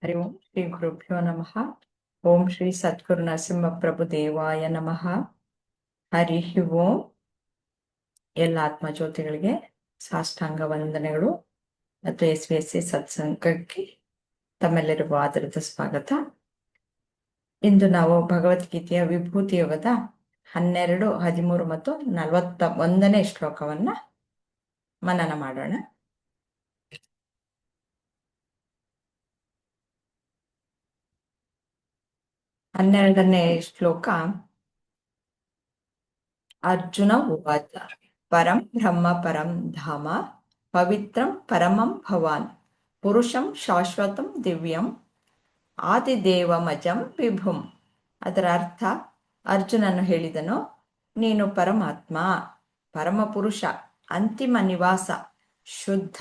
ಹರಿ ಓಂ ಶ್ರೀ ಗುರುಭ್ಯೋ ನಮಃ. ಓಂ ಶ್ರೀ ಸದ್ಗುರು ನರಸಿಂಹ ಪ್ರಭು ದೇವಾಯ ನಮಃ. ಹರಿ ಓಂ. ಎಲ್ಲ ಆತ್ಮಜ್ಯೋತಿಗಳಿಗೆ ಸಾಷ್ಟಾಂಗ ವಂದನೆಗಳು ಮತ್ತು SVSC ಸತ್ಸಂಗಕ್ಕೆ ತಮ್ಮೆಲ್ಲರಿಗೂ ಆದರದ ಸ್ವಾಗತ. ಇಂದು ನಾವು ಭಗವದ್ಗೀತೆಯ ವಿಭೂತಿ ಯೋಗದ 12, 13 ಮತ್ತು 41ನೇ ಶ್ಲೋಕವನ್ನ ಮನನ ಮಾಡೋಣ. ಹನ್ನೆರಡನೇ ಶ್ಲೋಕ. ಅರ್ಜುನ ಉವಾಚ ಪರಂ ಬ್ರಹ್ಮ ಪರಂ ಧಾಮ ಪವಿತ್ರಂ ಪರಮಂ ಭವಾನ್ ಪುರುಷಂ ಶಾಶ್ವತಂ ದಿವ್ಯಂ ಆದಿದೇವಮಜಂ ವಿಭುಂ. ಅದರ ಅರ್ಥ, ಅರ್ಜುನನು ಹೇಳಿದನು, ನೀನು ಪರಮಾತ್ಮ, ಪರಮಪುರುಷ, ಅಂತಿಮ ನಿವಾಸ, ಶುದ್ಧ,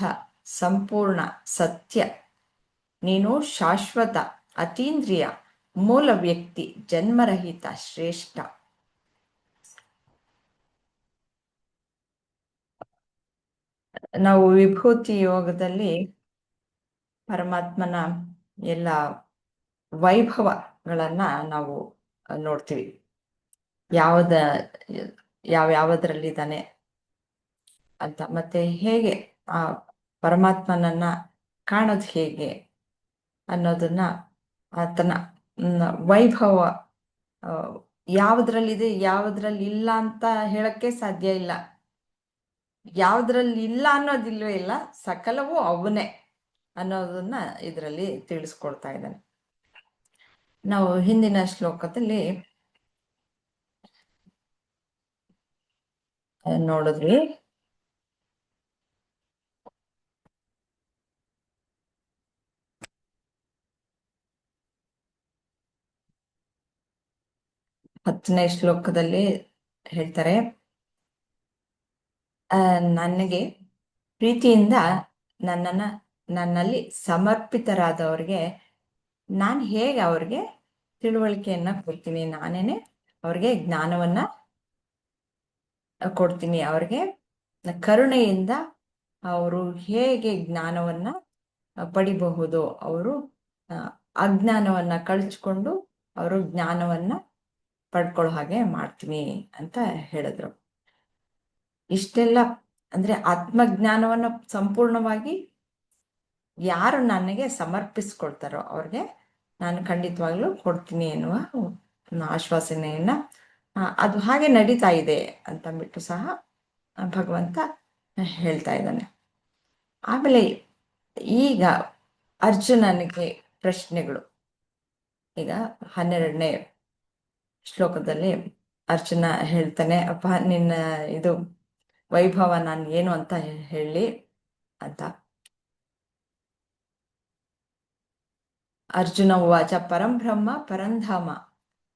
ಸಂಪೂರ್ಣ, ಸತ್ಯ. ನೀನು ಶಾಶ್ವತ, ಅತೀಂದ್ರಿಯ, ಮೂಲ ವ್ಯಕ್ತಿ, ಜನ್ಮರಹಿತ, ಶ್ರೇಷ್ಠ. ನಾವು ವಿಭೂತಿ ಯೋಗದಲ್ಲಿ ಪರಮಾತ್ಮನ ಎಲ್ಲ ವೈಭವಗಳನ್ನ ನಾವು ನೋಡ್ತೀವಿ. ಯಾವ್ಯಾವುದ್ರಲ್ಲಿದ್ದಾನೆ ಅಂತ, ಮತ್ತೆ ಹೇಗೆ ಆ ಪರಮಾತ್ಮನನ್ನ ಕಾಣೋದು ಹೇಗೆ ಅನ್ನೋದನ್ನ, ಆತನ ವೈಭವ ಯಾವುದ್ರಲ್ಲಿದೆ ಯಾವುದ್ರಲ್ಲಿ ಇಲ್ಲ ಅಂತ ಹೇಳಕ್ಕೆ ಸಾಧ್ಯ ಇಲ್ಲ. ಯಾವುದ್ರಲ್ಲಿ ಇಲ್ಲ ಅನ್ನೋದಿಲ್ವೇ ಇಲ್ಲ, ಸಕಲವೂ ಅವನೇ ಅನ್ನೋದನ್ನ ಇದರಲ್ಲಿ ತಿಳಿಸ್ಕೊಡ್ತಾ ಇದ್ದಾನೆ. ನಾವು ಹಿಂದಿನ ಶ್ಲೋಕದಲ್ಲಿ ನೋಡಿದ್ವಿ, ಹತ್ತನೇ ಶ್ಲೋಕದಲ್ಲಿ ಹೇಳ್ತಾರೆ, ನನಗೆ ಪ್ರೀತಿಯಿಂದ ನನ್ನಲ್ಲಿ ಸಮರ್ಪಿತರಾದವ್ರಿಗೆ ನಾನು ಹೇಗೆ ಅವ್ರಿಗೆ ತಿಳುವಳಿಕೆಯನ್ನ ಕೊಡ್ತೀನಿ, ನಾನೇನೆ ಅವ್ರಿಗೆ ಜ್ಞಾನವನ್ನ ಕೊಡ್ತೀನಿ. ಅವ್ರಿಗೆ ಕರುಣೆಯಿಂದ ಅವರು ಹೇಗೆ ಜ್ಞಾನವನ್ನ ಪಡಿಬಹುದು, ಅವರು ಅಜ್ಞಾನವನ್ನ ಕಳ್ಚಿಕೊಂಡು ಅವರು ಜ್ಞಾನವನ್ನ ಪಡ್ಕೊಳ್ಳೋ ಹಾಗೆ ಮಾಡ್ತೀನಿ ಅಂತ ಹೇಳಿದ್ರು. ಇಷ್ಟೆಲ್ಲ ಅಂದ್ರೆ ಆತ್ಮಜ್ಞಾನವನ್ನ ಸಂಪೂರ್ಣವಾಗಿ ಯಾರು ನನಗೆ ಸಮರ್ಪಿಸ್ಕೊಳ್ತಾರೋ ಅವ್ರಿಗೆ ನಾನು ಖಂಡಿತವಾಗ್ಲೂ ಕೊಡ್ತೀನಿ ಎನ್ನುವ ಆಶ್ವಾಸನೆಯನ್ನ, ಅದು ಹಾಗೆ ನಡೀತಾ ಇದೆ ಅಂತಂದ್ಬಿಟ್ಟು ಸಹ ಭಗವಂತ ಹೇಳ್ತಾ ಇದ್ದಾನೆ. ಆಮೇಲೆ ಈಗ ಅರ್ಜುನನಿಗೆ ಪ್ರಶ್ನೆಗಳು. ಈಗ 12ನೇ ಶ್ಲೋಕದಲ್ಲಿ ಅರ್ಜುನ ಹೇಳ್ತಾನೆ, ಅಪ್ಪ ನಿನ್ನ ಇದು ವೈಭವ ನಾನು ಏನು ಅಂತ ಹೇಳಿ ಅಂತ. ಅರ್ಜುನ ಉವಾಚ ಪರಂ ಬ್ರಹ್ಮ ಪರಂಧಾಮ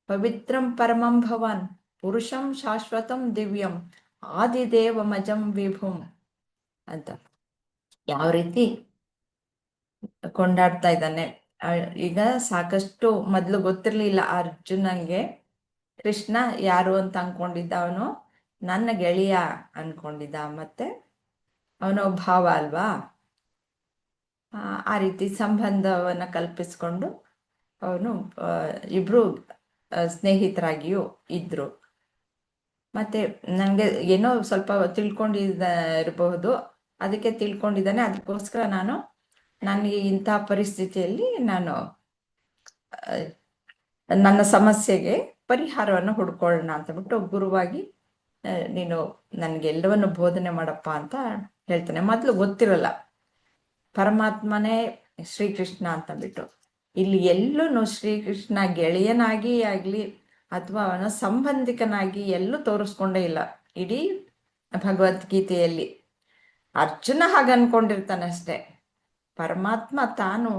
ಪವಿತ್ರಂ ಪರಮಂ ಭವಾನ್ ಪುರುಷಂ ಶಾಶ್ವತಂ ದಿವ್ಯಂ ಆದಿದೇವಮಜಂ ವಿಭುಂ ಅಂತ ಯಾವ ರೀತಿ ಕೊಂಡಾಡ್ತಾ ಇದ್ದಾನೆ. ಈಗ ಸಾಕಷ್ಟು ಮೊದ್ಲು ಗೊತ್ತಿರ್ಲಿಲ್ಲ ಅರ್ಜುನಂಗೆ ಕೃಷ್ಣ ಯಾರು ಅಂತ ಅನ್ಕೊಂಡಿದ್ದ. ಅವನು ನನ್ನ ಗೆಳೆಯ ಅನ್ಕೊಂಡಿದ್ದ, ಮತ್ತೆ ಅವನ ಭಾವ ಅಲ್ವಾ, ಆ ರೀತಿ ಸಂಬಂಧವನ್ನ ಕಲ್ಪಿಸ್ಕೊಂಡು ಅವನು ಇಬ್ರು ಸ್ನೇಹಿತರಾಗಿಯೂ ಇದ್ರು. ಮತ್ತೆ ನನಗೆ ಏನೋ ಸ್ವಲ್ಪ ಇರಬಹುದು, ಅದಕ್ಕೆ ತಿಳ್ಕೊಂಡಿದ್ದಾನೆ. ಅದಕ್ಕೋಸ್ಕರ ನನಗೆ ಇಂಥ ಪರಿಸ್ಥಿತಿಯಲ್ಲಿ ನಾನು ನನ್ನ ಸಮಸ್ಯೆಗೆ ಪರಿಹಾರವನ್ನು ಹುಡ್ಕೊಳ್ಳೋಣ ಅಂತ ಬಿಟ್ಟು ಗುರುವಾಗಿ ನೀನು ನನ್ಗೆಲ್ಲವನ್ನು ಬೋಧನೆ ಮಾಡಪ್ಪ ಅಂತ ಹೇಳ್ತಾನೆ. ಮೊದಲು ಗೊತ್ತಿರಲ್ಲ ಪರಮಾತ್ಮನೇ ಶ್ರೀಕೃಷ್ಣ ಅಂತ ಬಿಟ್ಟು. ಇಲ್ಲಿ ಎಲ್ಲೂ ಶ್ರೀಕೃಷ್ಣ ಗೆಳೆಯನಾಗಿ ಆಗ್ಲಿ ಅಥವಾ ಅವನ ಸಂಬಂಧಿಕನಾಗಿ ಎಲ್ಲೂ ತೋರಿಸ್ಕೊಂಡೇ ಇಲ್ಲ ಇಡೀ ಭಗವದ್ಗೀತೆಯಲ್ಲಿ. ಅರ್ಜುನ ಹಾಗೆ ಅನ್ಕೊಂಡಿರ್ತಾನಷ್ಟೆ. ಪರಮಾತ್ಮ ತಾನು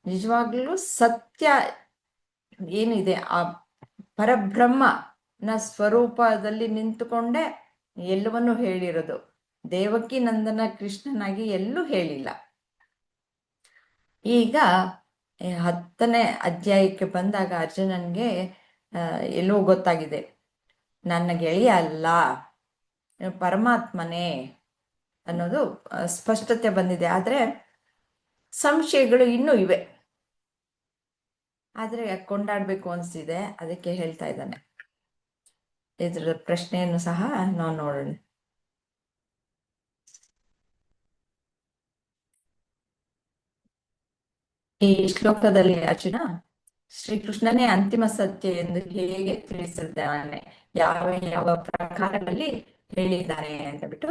ನಿಜವಾಗ್ಲೂ ಸತ್ಯ ಏನಿದೆ ಆ ಪರಬ್ರಹ್ಮನ ಸ್ವರೂಪದಲ್ಲಿ ನಿಂತುಕೊಂಡೇ ಎಲ್ಲವನ್ನೂ ಹೇಳಿರೋದು. ದೇವಕಿ ನಂದನ ಕೃಷ್ಣನಾಗಿ ಎಲ್ಲೂ ಹೇಳಿಲ್ಲ. ಈಗ 10ನೇ ಅಧ್ಯಾಯಕ್ಕೆ ಬಂದಾಗ ಅರ್ಜುನನ್ಗೆ ಎಲ್ಲೋ ಗೊತ್ತಾಗಿದೆ, ನನ್ನ ಗೆಳೆಯ ಅಲ್ಲ, ಪರಮಾತ್ಮನೇ ಅನ್ನೋದು ಸ್ಪಷ್ಟತೆ ಬಂದಿದೆ. ಆದರೆ ಸಂಶಯಗಳು ಇನ್ನೂ ಇವೆ. ಆದರೆ ಕೊಂಡಾಡಬೇಕು ಅನಿಸ್ತಿದೆ, ಅದಕ್ಕೆ ಹೇಳ್ತಾ ಇದ್ದಾನೆ. ಇದ್ರ ಪ್ರಶ್ನೆಯನ್ನು ಸಹ ನಾವು ನೋಡೋಣ. ಈ ಶ್ಲೋಕದಲ್ಲಿ ಅರ್ಜುನ ಶ್ರೀಕೃಷ್ಣನೇ ಅಂತಿಮ ಸತ್ಯ ಎಂದು ಹೇಗೆ ತಿಳಿಸಿದ್ದಾನೆ, ಯಾವ ಯಾವ ಪ್ರಕಾರಗಳಲ್ಲಿ ಹೇಳಿದ್ದಾನೆ ಅಂತ ಬಿಟ್ಟು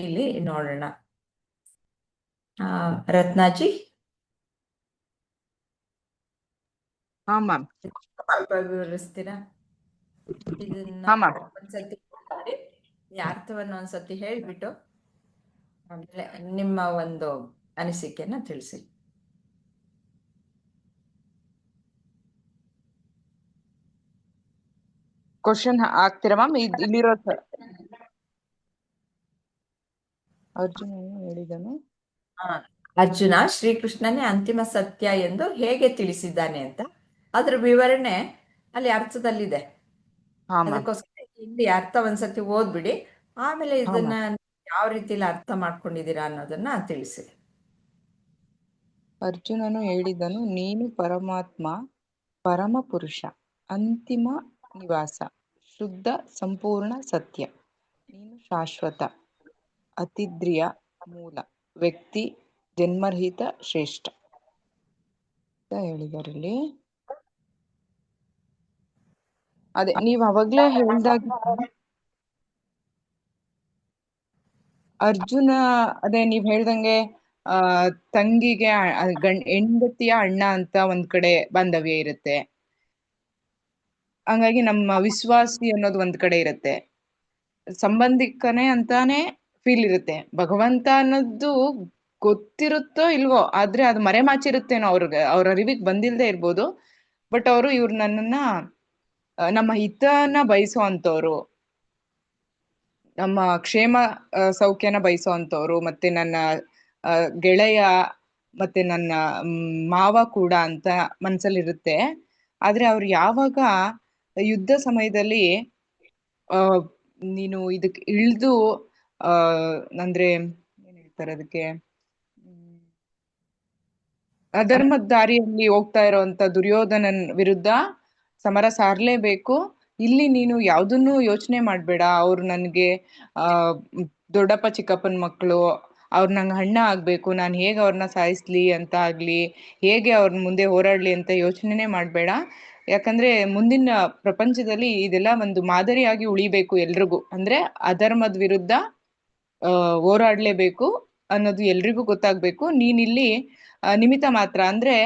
ಇಲ್ಲಿ ನೋಡೋಣ. ರತ್ನಾಜಿ, ಹಾ ಮ್ಯಾಮ್. ಸ್ವಲ್ಪ ವಿವರಿಸ್ತೀರಾ? ಇದನ್ನ ಹಾ ಮ್ಯಾಮ್. ಒಂದ್ಸತಿ ಮಾಡಿ, ಈ ಅರ್ಥವನ್ನು ಒಂದ್ಸತಿ ಹೇಳ್ಬಿಟ್ಟು ಆಮೇಲೆ ನಿಮ್ಮ ಒಂದು ಅನಿಸಿಕೆನ ತಿಳಿಸಿ. ಕ್ವಶನ್ ಆಗ್ತೀರಾ ಮ್ಯಾಮ್? ಇಲ್ಲಿರೋ ಅರ್ಜುನ ಹೇಳಿದನು, ಅರ್ಜುನ ಶ್ರೀಕೃಷ್ಣನೇ ಅಂತಿಮ ಸತ್ಯ ಎಂದು ಹೇಗೆ ತಿಳಿಸಿದ್ದಾನೆ ಅಂತ ಅದ್ರ ವಿವರಣೆ ಅಲ್ಲಿ ಅರ್ಥದಲ್ಲಿದೆ. ಹಾ ಮ್ಯಾಮ್. ಅದಕ್ಕೋಸ್ಕರ ಇಲ್ಲಿ ಅರ್ಥ ಒಂದ್ಸತಿ ಓದ್ಬಿಡಿ, ಆಮೇಲೆ ಹಾ ಇದನ್ನ ಮ್ಯಾಮ್. ಯಾವ ರೀತಿಲಿ ಅರ್ಥ ಮಾಡ್ಕೊಂಡಿದ್ದೀರಾ ಅನ್ನೋದನ್ನ ತಿಳಿಸಿ. ಅರ್ಜುನನು ಹೇಳಿದನು, ನೀನು ಪರಮಾತ್ಮ, ಪರಮ ಪುರುಷ, ಅಂತಿಮ ನಿವಾಸ, ಶುದ್ಧ ಸಂಪೂರ್ಣ ಸತ್ಯ, ನೀನು ಶಾಶ್ವತ, ಅತಿದ್ರಿಯ, ಮೂಲ, ವ್ಯಕ್ತಿ, ಜನ್ಮರಹಿತ, ಶ್ರೇಷ್ಠ ಅಂತ ಹೇಳಿದ್ದಾರೆ ಇಲ್ಲಿ. ಅದೇ ನೀವ್ ಅವಾಗ್ಲೇ ಹೇಳ್ದಾಗ ಅರ್ಜುನ, ಅದೇ ನೀವ್ ಹೇಳ್ದಂಗೆ ತಂಗಿಗೆ ಹೆಂಡತಿಯ ಅಣ್ಣ ಅಂತ ಒಂದ್ ಕಡೆ ಬಾಂಧವ್ಯ ಇರುತ್ತೆ, ಹಂಗಾಗಿ ನಮ್ಮ ವಿಶ್ವಾಸಿ ಅನ್ನೋದು ಒಂದ್ ಕಡೆ ಇರುತ್ತೆ, ಸಂಬಂಧಿಕನೇ ಅಂತಾನೆ ಫೀಲ್ ಇರುತ್ತೆ. ಭಗವಂತ ಅನ್ನೋದು ಗೊತ್ತಿರುತ್ತೋ ಇಲ್ವೋ, ಆದ್ರೆ ಅದು ಮರೆಮಾಚಿರುತ್ತೇನೋ ಅವ್ರ ಅರಿವಿಗೆ ಬಂದಿಲ್ದೇ ಇರ್ಬೋದು. ಬಟ್ ಅವರು ಇವ್ರು ನನ್ನನ್ನ ನಮ್ಮ ಹಿತನ ಬಯಸೋ ಅಂತವ್ರು, ನಮ್ಮ ಕ್ಷೇಮ ಸೌಖ್ಯನ ಬಯಸೋ ಅಂತವ್ರು, ಮತ್ತೆ ನನ್ನ ಗೆಳೆಯ, ಮತ್ತೆ ನನ್ನ ಮಾವ ಕೂಡ ಅಂತ ಮನ್ಸಲ್ಲಿರುತ್ತೆ. ಆದ್ರೆ ಅವ್ರು ಯಾವಾಗ ಯುದ್ಧ ಸಮಯದಲ್ಲಿ ನೀನು ಇದಕ್ಕೆ ಇಳ್ದು ಅಂದ್ರೆ ಏನ್ ಹೇಳ್ತಾರೆ ಅದಕ್ಕೆ, ಅಧರ್ಮದ ದಾರಿಯಲ್ಲಿ ಹೋಗ್ತಾ ಇರೋಂತ ದುರ್ಯೋಧನನ್ ವಿರುದ್ಧ ಸಮರ ಸಾರ್ಲೇಬೇಕು, ಇಲ್ಲಿ ನೀನು ಯಾವ್ದನ್ನೂ ಯೋಚನೆ ಮಾಡ್ಬೇಡ, ಅವ್ರು ನನ್ಗೆ ದೊಡ್ಡಪ್ಪ ಚಿಕ್ಕಪ್ಪನ ಮಕ್ಕಳು, ಅವ್ರು ನಂಗೆ ಅಣ್ಣ ಆಗ್ಬೇಕು, ನಾನು ಹೇಗೆ ಅವ್ರನ್ನ ಸಾಯಿಸ್ಲಿ ಅಂತ ಆಗ್ಲಿ, ಹೇಗೆ ಅವ್ರ ಮುಂದೆ ಹೋರಾಡ್ಲಿ ಅಂತ ಯೋಚನೆನೇ ಮಾಡ್ಬೇಡ, ಯಾಕಂದ್ರೆ ಮುಂದಿನ ಪ್ರಪಂಚದಲ್ಲಿ ಇದೆಲ್ಲ ಒಂದು ಮಾದರಿಯಾಗಿ ಉಳಿಬೇಕು ಎಲ್ರಿಗೂ, ಅಂದ್ರೆ ಅಧರ್ಮದ ವಿರುದ್ಧ ಹೋರಾಡ್ಲೇಬೇಕು ಅನ್ನೋದು ಎಲ್ರಿಗೂ ಗೊತ್ತಾಗ್ಬೇಕು. ನೀನಿಲ್ಲಿ ನಿಮಿತ್ತ ಮಾತ್ರ, ಅಂದ್ರೆ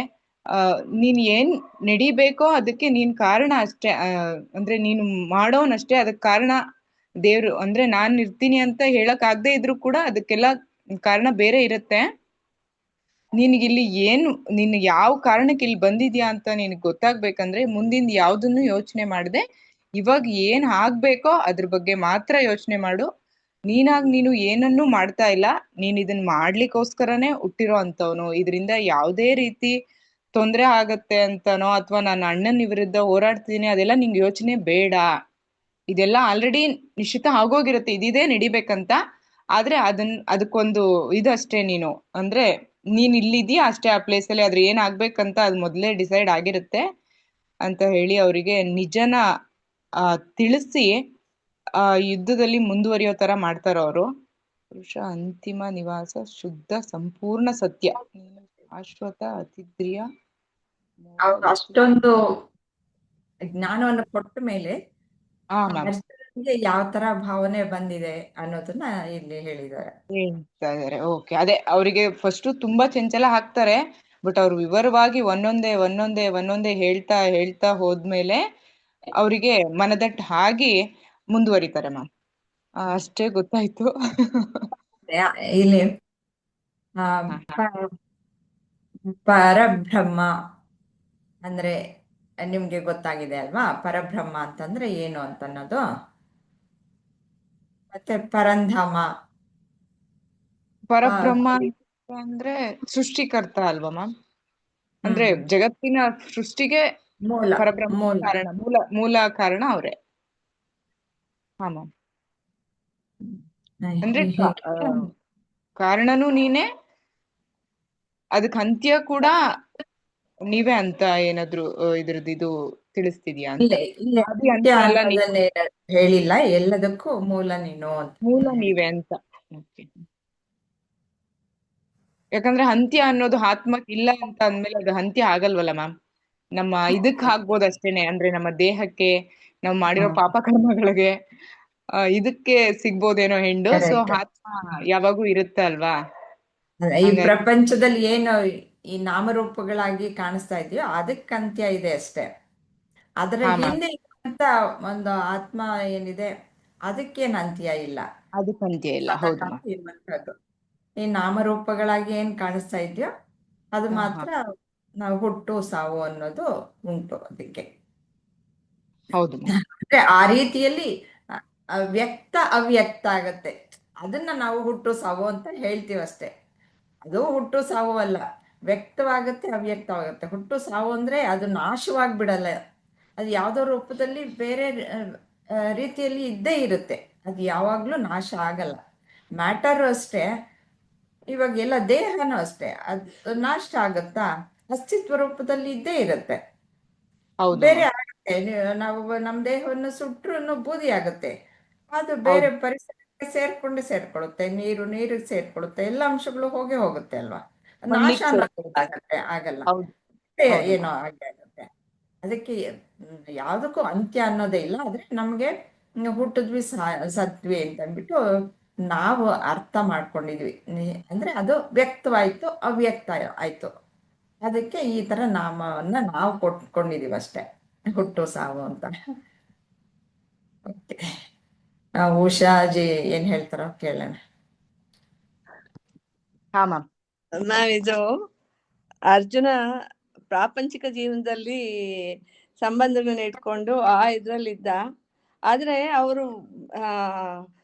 ನೀನ್ ಏನ್ ನಡಿಬೇಕೋ ಅದಕ್ಕೆ ನೀನ್ ಕಾರಣ ಅಷ್ಟೇ, ಅಂದ್ರೆ ನೀನು ಮಾಡೋನಷ್ಟೇ, ಅದಕ್ ಕಾರಣ ದೇವ್ರು. ಅಂದ್ರೆ ನಾನ್ ಇರ್ತೀನಿ ಅಂತ ಹೇಳಕ್ ಆಗದೆ ಇದ್ರು ಕೂಡ ಅದಕ್ಕೆಲ್ಲ ಕಾರಣ ಬೇರೆ ಇರುತ್ತೆ. ನಿನಗಿಲ್ಲಿ ಏನು, ನೀನ್ ಯಾವ ಕಾರಣಕ್ಕೆ ಇಲ್ಲಿ ಬಂದಿದ್ಯಾ ಅಂತ ನಿನಗ್ ಗೊತ್ತಾಗ್ಬೇಕಂದ್ರೆ ಮುಂದಿನ ಯಾವ್ದನ್ನು ಯೋಚನೆ ಮಾಡದೆ ಇವಾಗ ಏನ್ ಆಗ್ಬೇಕೋ ಅದ್ರ ಬಗ್ಗೆ ಮಾತ್ರ ಯೋಚನೆ ಮಾಡು. ನೀನು ಏನನ್ನೂ ಮಾಡ್ತಾ ಇಲ್ಲ, ನೀನ್ ಇದನ್ ಮಾಡ್ಲಿಕ್ಕೋಸ್ಕರನೇ ಹುಟ್ಟಿರೋ ಅಂತವನು, ಇದರಿಂದ ಯಾವುದೇ ರೀತಿ ತೊಂದ್ರೆ ಆಗತ್ತೆ ಅಂತನೋ ಅಥವಾ ನನ್ನ ಅಣ್ಣನ ವಿರುದ್ಧ ಹೋರಾಡ್ತೀನಿ ಅದೆಲ್ಲ ನಿಂಗೆ ಯೋಚನೆ ಬೇಡ. ಇದೆಲ್ಲ ಆಲ್ರೆಡಿ ನಿಶ್ಚಿತ ಆಗೋಗಿರುತ್ತೆ, ಇದಿದೆ ನಡಿಬೇಕಂತ. ಆದ್ರೆ ಅದಕ್ಕೊಂದು ಇದಷ್ಟೇ, ನೀನು ಅಂದ್ರೆ ನೀನ್ ಇಲ್ಲಿದ್ಯಾ ಅಷ್ಟೇ ಆ ಪ್ಲೇಸ್ ಅಲ್ಲಿ, ಆದ್ರೆ ಏನ್ ಆಗ್ಬೇಕಂತ ಅದು ಮೊದ್ಲೇ ಡಿಸೈಡ್ ಆಗಿರುತ್ತೆ ಅಂತ ಹೇಳಿ ಅವರಿಗೆ ನಿಜನ ತಿಳಿಸಿ ಯುದ್ಧದಲ್ಲಿ ಮುಂದುವರಿಯೋ ತರ ಮಾಡ್ತಾರ ಅವರು. ಪುರುಷ ಅಂತಿಮ ನಿವಾಸ, ಶುದ್ಧ ಸಂಪೂರ್ಣ ಸತ್ಯ, ನೀನು ಶಾಶ್ವತ, ಅತಿದ್ರಿಯ, ಅಷ್ಟೊಂದು ಜ್ಞಾನವನ್ನು ಕೊಟ್ಟ ಮೇಲೆ ಹಾ ಮ್ಯಾಮ್ ಅರ್ಜುನನಿಗೆ ಯಾವ ತರ ಭಾವನೆ ಬಂದಿದೆ ಅನ್ನೋದನ್ನ ಇಲ್ಲಿ ಹೇಳಿದ್ದಾರೆ. ಹೇಳ್ತಾ ಇದಾರೆ. ಓಕೆ, ಅದೇ ಅವರಿಗೆ ಫಸ್ಟ್ ತುಂಬಾ ಚಂಚಲ ಹಾಕ್ತಾರೆ, ಬಟ್ ಅವ್ರು ವಿವರವಾಗಿ ಒಂದೊಂದೇ ಒಂದೊಂದೇ ಒಂದೊಂದೇ ಹೇಳ್ತಾ ಹೇಳ್ತಾ ಹೋದ್ಮೇಲೆ ಅವರಿಗೆ ಮನದಟ್ಟು ಆಗಿ ಮುಂದುವರಿತಾರೆ ಮ್ಯಾಮ್. ಅಷ್ಟೇ ಗೊತ್ತಾಯ್ತು. ಇಲ್ಲಿ ಪರಬ್ರಹ್ಮ ಅಂದ್ರೆ ನಿಮ್ಗೆ ಗೊತ್ತಾಗಿದೆ ಅಲ್ವಾ, ಪರಬ್ರಹ್ಮ ಅಂತಂದ್ರೆ ಏನು ಅಂತ ಅನ್ನೋದು. ಮತ್ತೆ ಪರಂಧಾಮ, ಪರಬ್ರಹ್ಮ ಅಂದ್ರೆ ಸೃಷ್ಟಿಕರ್ತ ಅಲ್ವಾ ಮ್ಯಾಮ್? ಅಂದ್ರೆ ಜಗತ್ತಿನ ಸೃಷ್ಟಿಗೆ ಮೂಲ ಪರಬ್ರಹ್ಮ ಮೂಲ ಕಾರಣ, ಮೂಲ ಮೂಲ ಕಾರಣ ಅವ್ರೆ. ಹಾ ಮ್ಯಾಮ್. ಅಂದ್ರೆ ಹೇಗೆ? ಕಾರಣನೂ ನೀನೇ, ಅದಕ್ ಅಂತ್ಯ ಕೂಡ ನೀವೇ ಅಂತ ಏನಾದ್ರು ಇದ್ರದ್ದು ಇದು ತಿಳಿಸ್ತಿದ್ಯಾ ಅಂತ? ಇಲ್ಲೇ ಇಲ್ಲೇ ಆದಿ ಅಂತ್ಯ ಅಂತ್ಯ ಎಲ್ಲ ಅನ್ನೋದನ್ನೇ ಹೇಳಿಲ್ಲ, ಎಲ್ಲದಕ್ಕೂ ಮೂಲ ನೀನು ಅಂತ ಮೂಲ ಹೇಳಿ. ನೀವೇ ಅಂತ. Okay. ಯಾಕಂದ್ರೆ ಅಂತ್ಯ ಅನ್ನೋದು ಆತ್ಮಕ್ ಇಲ್ಲ ಅಂತ ಅಂದ್ಮೇಲೆ ಅದು ಅಂತ್ಯ ಆಗಲ್ವಲ್ಲ ಮ್ಯಾಮ್. ನಮ್ಮ ಇದಕ್ ಆಗ್ಬೋದು ಅಷ್ಟೇನೆ, ಅಂದ್ರೆ ನಮ್ಮ ದೇಹಕ್ಕೆ ನಾವು ಮಾಡಿರೋ ಪಾಪ ಕರ್ಮಗಳಿಗೆ ಇದಕ್ಕೆ ಸಿಗ್ಬೋದೇನೋ ಹೆಂಡು. So Correct. ಆತ್ಮ ಯಾವಾಗೂ ಇರುತ್ತೆ ಅಲ್ವಾ? ಈ ಹಂಗಾಗಿ ಪ್ರಪಂಚದಲ್ಲಿ ಏನು ಈ ನಾಮರೂಪಗಳಾಗಿ ಕಾಣಿಸ್ತಾ ಇದೆಯೋ ಅದಕ್ಕೆ ಅಂತ್ಯ ಇದೆ ಅಷ್ಟೇ. ಅದರ ಹಾ ಮ್ಯಾಮ್, ಹಿಂದೆ ಇರುವಂತ ಒಂದು ಆತ್ಮ ಏನಿದೆ ಅದಕ್ಕೇನು ಅಂತ್ಯ ಇಲ್ಲ. ಅದಕ್ಕೆ ಅಂತ್ಯ ಇಲ್ಲ. ಸದಾ ಹೌದು ಕಾಲ ಮ್ಯಾಮ್. ಇರುವಂತದ್ದು. ಈ ನಾಮರೂಪಗಳಾಗಿ ಏನ್ ಕಾಣಿಸ್ತಾ ಇದೆಯೋ ಅದು ಹಾ ಹಾ, ಮಾತ್ರ ನಾವು ಹುಟ್ಟು ಸಾವು ಅನ್ನೋದು ಉಂಟು ಅದಕ್ಕೆ. ಹೌದು ಮ್ಯಾಮ್. ಅಂದ್ರೆ ಆ ರೀತಿಯಲ್ಲಿ ವ್ಯಕ್ತ ಅವ್ಯಕ್ತ ಆಗತ್ತೆ. ಅದನ್ನ ನಾವು ಹುಟ್ಟು ಸಾವು ಅಂತ ಹೇಳ್ತೀವಿ ಅಷ್ಟೇ. ಅದು ಹುಟ್ಟು ಸಾವು ಅಲ್ಲ, ವ್ಯಕ್ತವಾಗತ್ತೆ ಅವ್ಯಕ್ತವಾಗತ್ತೆ. ಹುಟ್ಟು ಸಾವು ಅಂದ್ರೆ ಅದು ನಾಶವಾಗ್ಬಿಡಲ್ಲ, ಅದು ಯಾವುದೋ ರೂಪದಲ್ಲಿ ಬೇರೆ ರೀತಿಯಲ್ಲಿ ಇದ್ದೇ ಇರುತ್ತೆ, ಅದು ಯಾವಾಗ್ಲೂ ನಾಶ ಆಗಲ್ಲ. ಮ್ಯಾಟರ್ ಅಷ್ಟೇ, ಇವಾಗ ಎಲ್ಲ ದೇಹನೂ ಅಷ್ಟೇ, ಅದು ನಾಶ ಆಗತ್ತಾ? ಅಸ್ತಿತ್ವ ರೂಪದಲ್ಲಿ ಇದ್ದೇ ಇರುತ್ತೆ. ಹೌದು ಬೇರೆ ಮ್ಯಾಮ್. ಆಗುತ್ತೆ, ನಾವು ನಮ್ಮ ದೇಹವನ್ನು ಸುಟ್ರು ಬೂದಿ ಆಗುತ್ತೆ, ಅದು ಬೇರೆ ಹೌದು, ಪರಿಸರಕ್ಕೆ ಸೇರ್ಕೊಳ್ಳುತ್ತೆ. ನೀರು ನೀರಿಗೆ ಸೇರ್ಕೊಳ್ಳುತ್ತೆ, ಎಲ್ಲ ಅಂಶಗಳು ಹೋಗೇ ಹೋಗುತ್ತೆ ಅಲ್ವಾ. ನಾಶ ಮಣ್ಣಿಗೆ ಅನ್ನೋದು ಸೇರ್ಕೊಳ್ಳುತ್ತೆ. ಆಗತ್ತೆ ಆಗಲ್ಲ, ಹೌದು, ಹೌದು ಏನೋ ಮ್ಯಾಮ್. ಹಾಗೆ ಆಗುತ್ತೆ. ಅದಕ್ಕೆ ಯಾವುದಕ್ಕೂ ಅಂತ್ಯ ಅನ್ನೋದೇ ಇಲ್ಲ. ಆದ್ರೆ ನಮ್ಗೆ ಹುಟ್ಟಿದ್ವಿ ಸತ್ವಿ ಅಂತ ಅಂದ್ಬಿಟ್ಟು ನಾವು ಅರ್ಥ ಮಾಡ್ಕೊಂಡಿದ್ವಿ. ಅಂದ್ರೆ ಅದು ವ್ಯಕ್ತವಾಯ್ತು ಅವ್ಯಕ್ತ ಆಯ್ತು, ಅದಕ್ಕೆ ಈ ತರ ನಾಮವನ್ನ ನಾವು ಕೊಟ್ಕೊಂಡಿದೀವಿ ಅಷ್ಟೇ, ಹುಟ್ಟು ಸಾವು ಅಂತ. ಓಕೆ, ಉಷಾಜಿ ಏನ್ ಹೇಳ್ತಾರೋ ಕೇಳೋಣ. ಹಾ ಮ್ಯಾಮ್. ನಾವಿದು ಅರ್ಜುನ ಪ್ರಾಪಂಚಿಕ ಜೀವನದಲ್ಲಿ ಸಂಬಂಧಗಳನ್ನ ಇಟ್ಕೊಂಡು ಇದ್ರಲ್ಲಿದ್ದ. ಆದ್ರೆ ಅವರು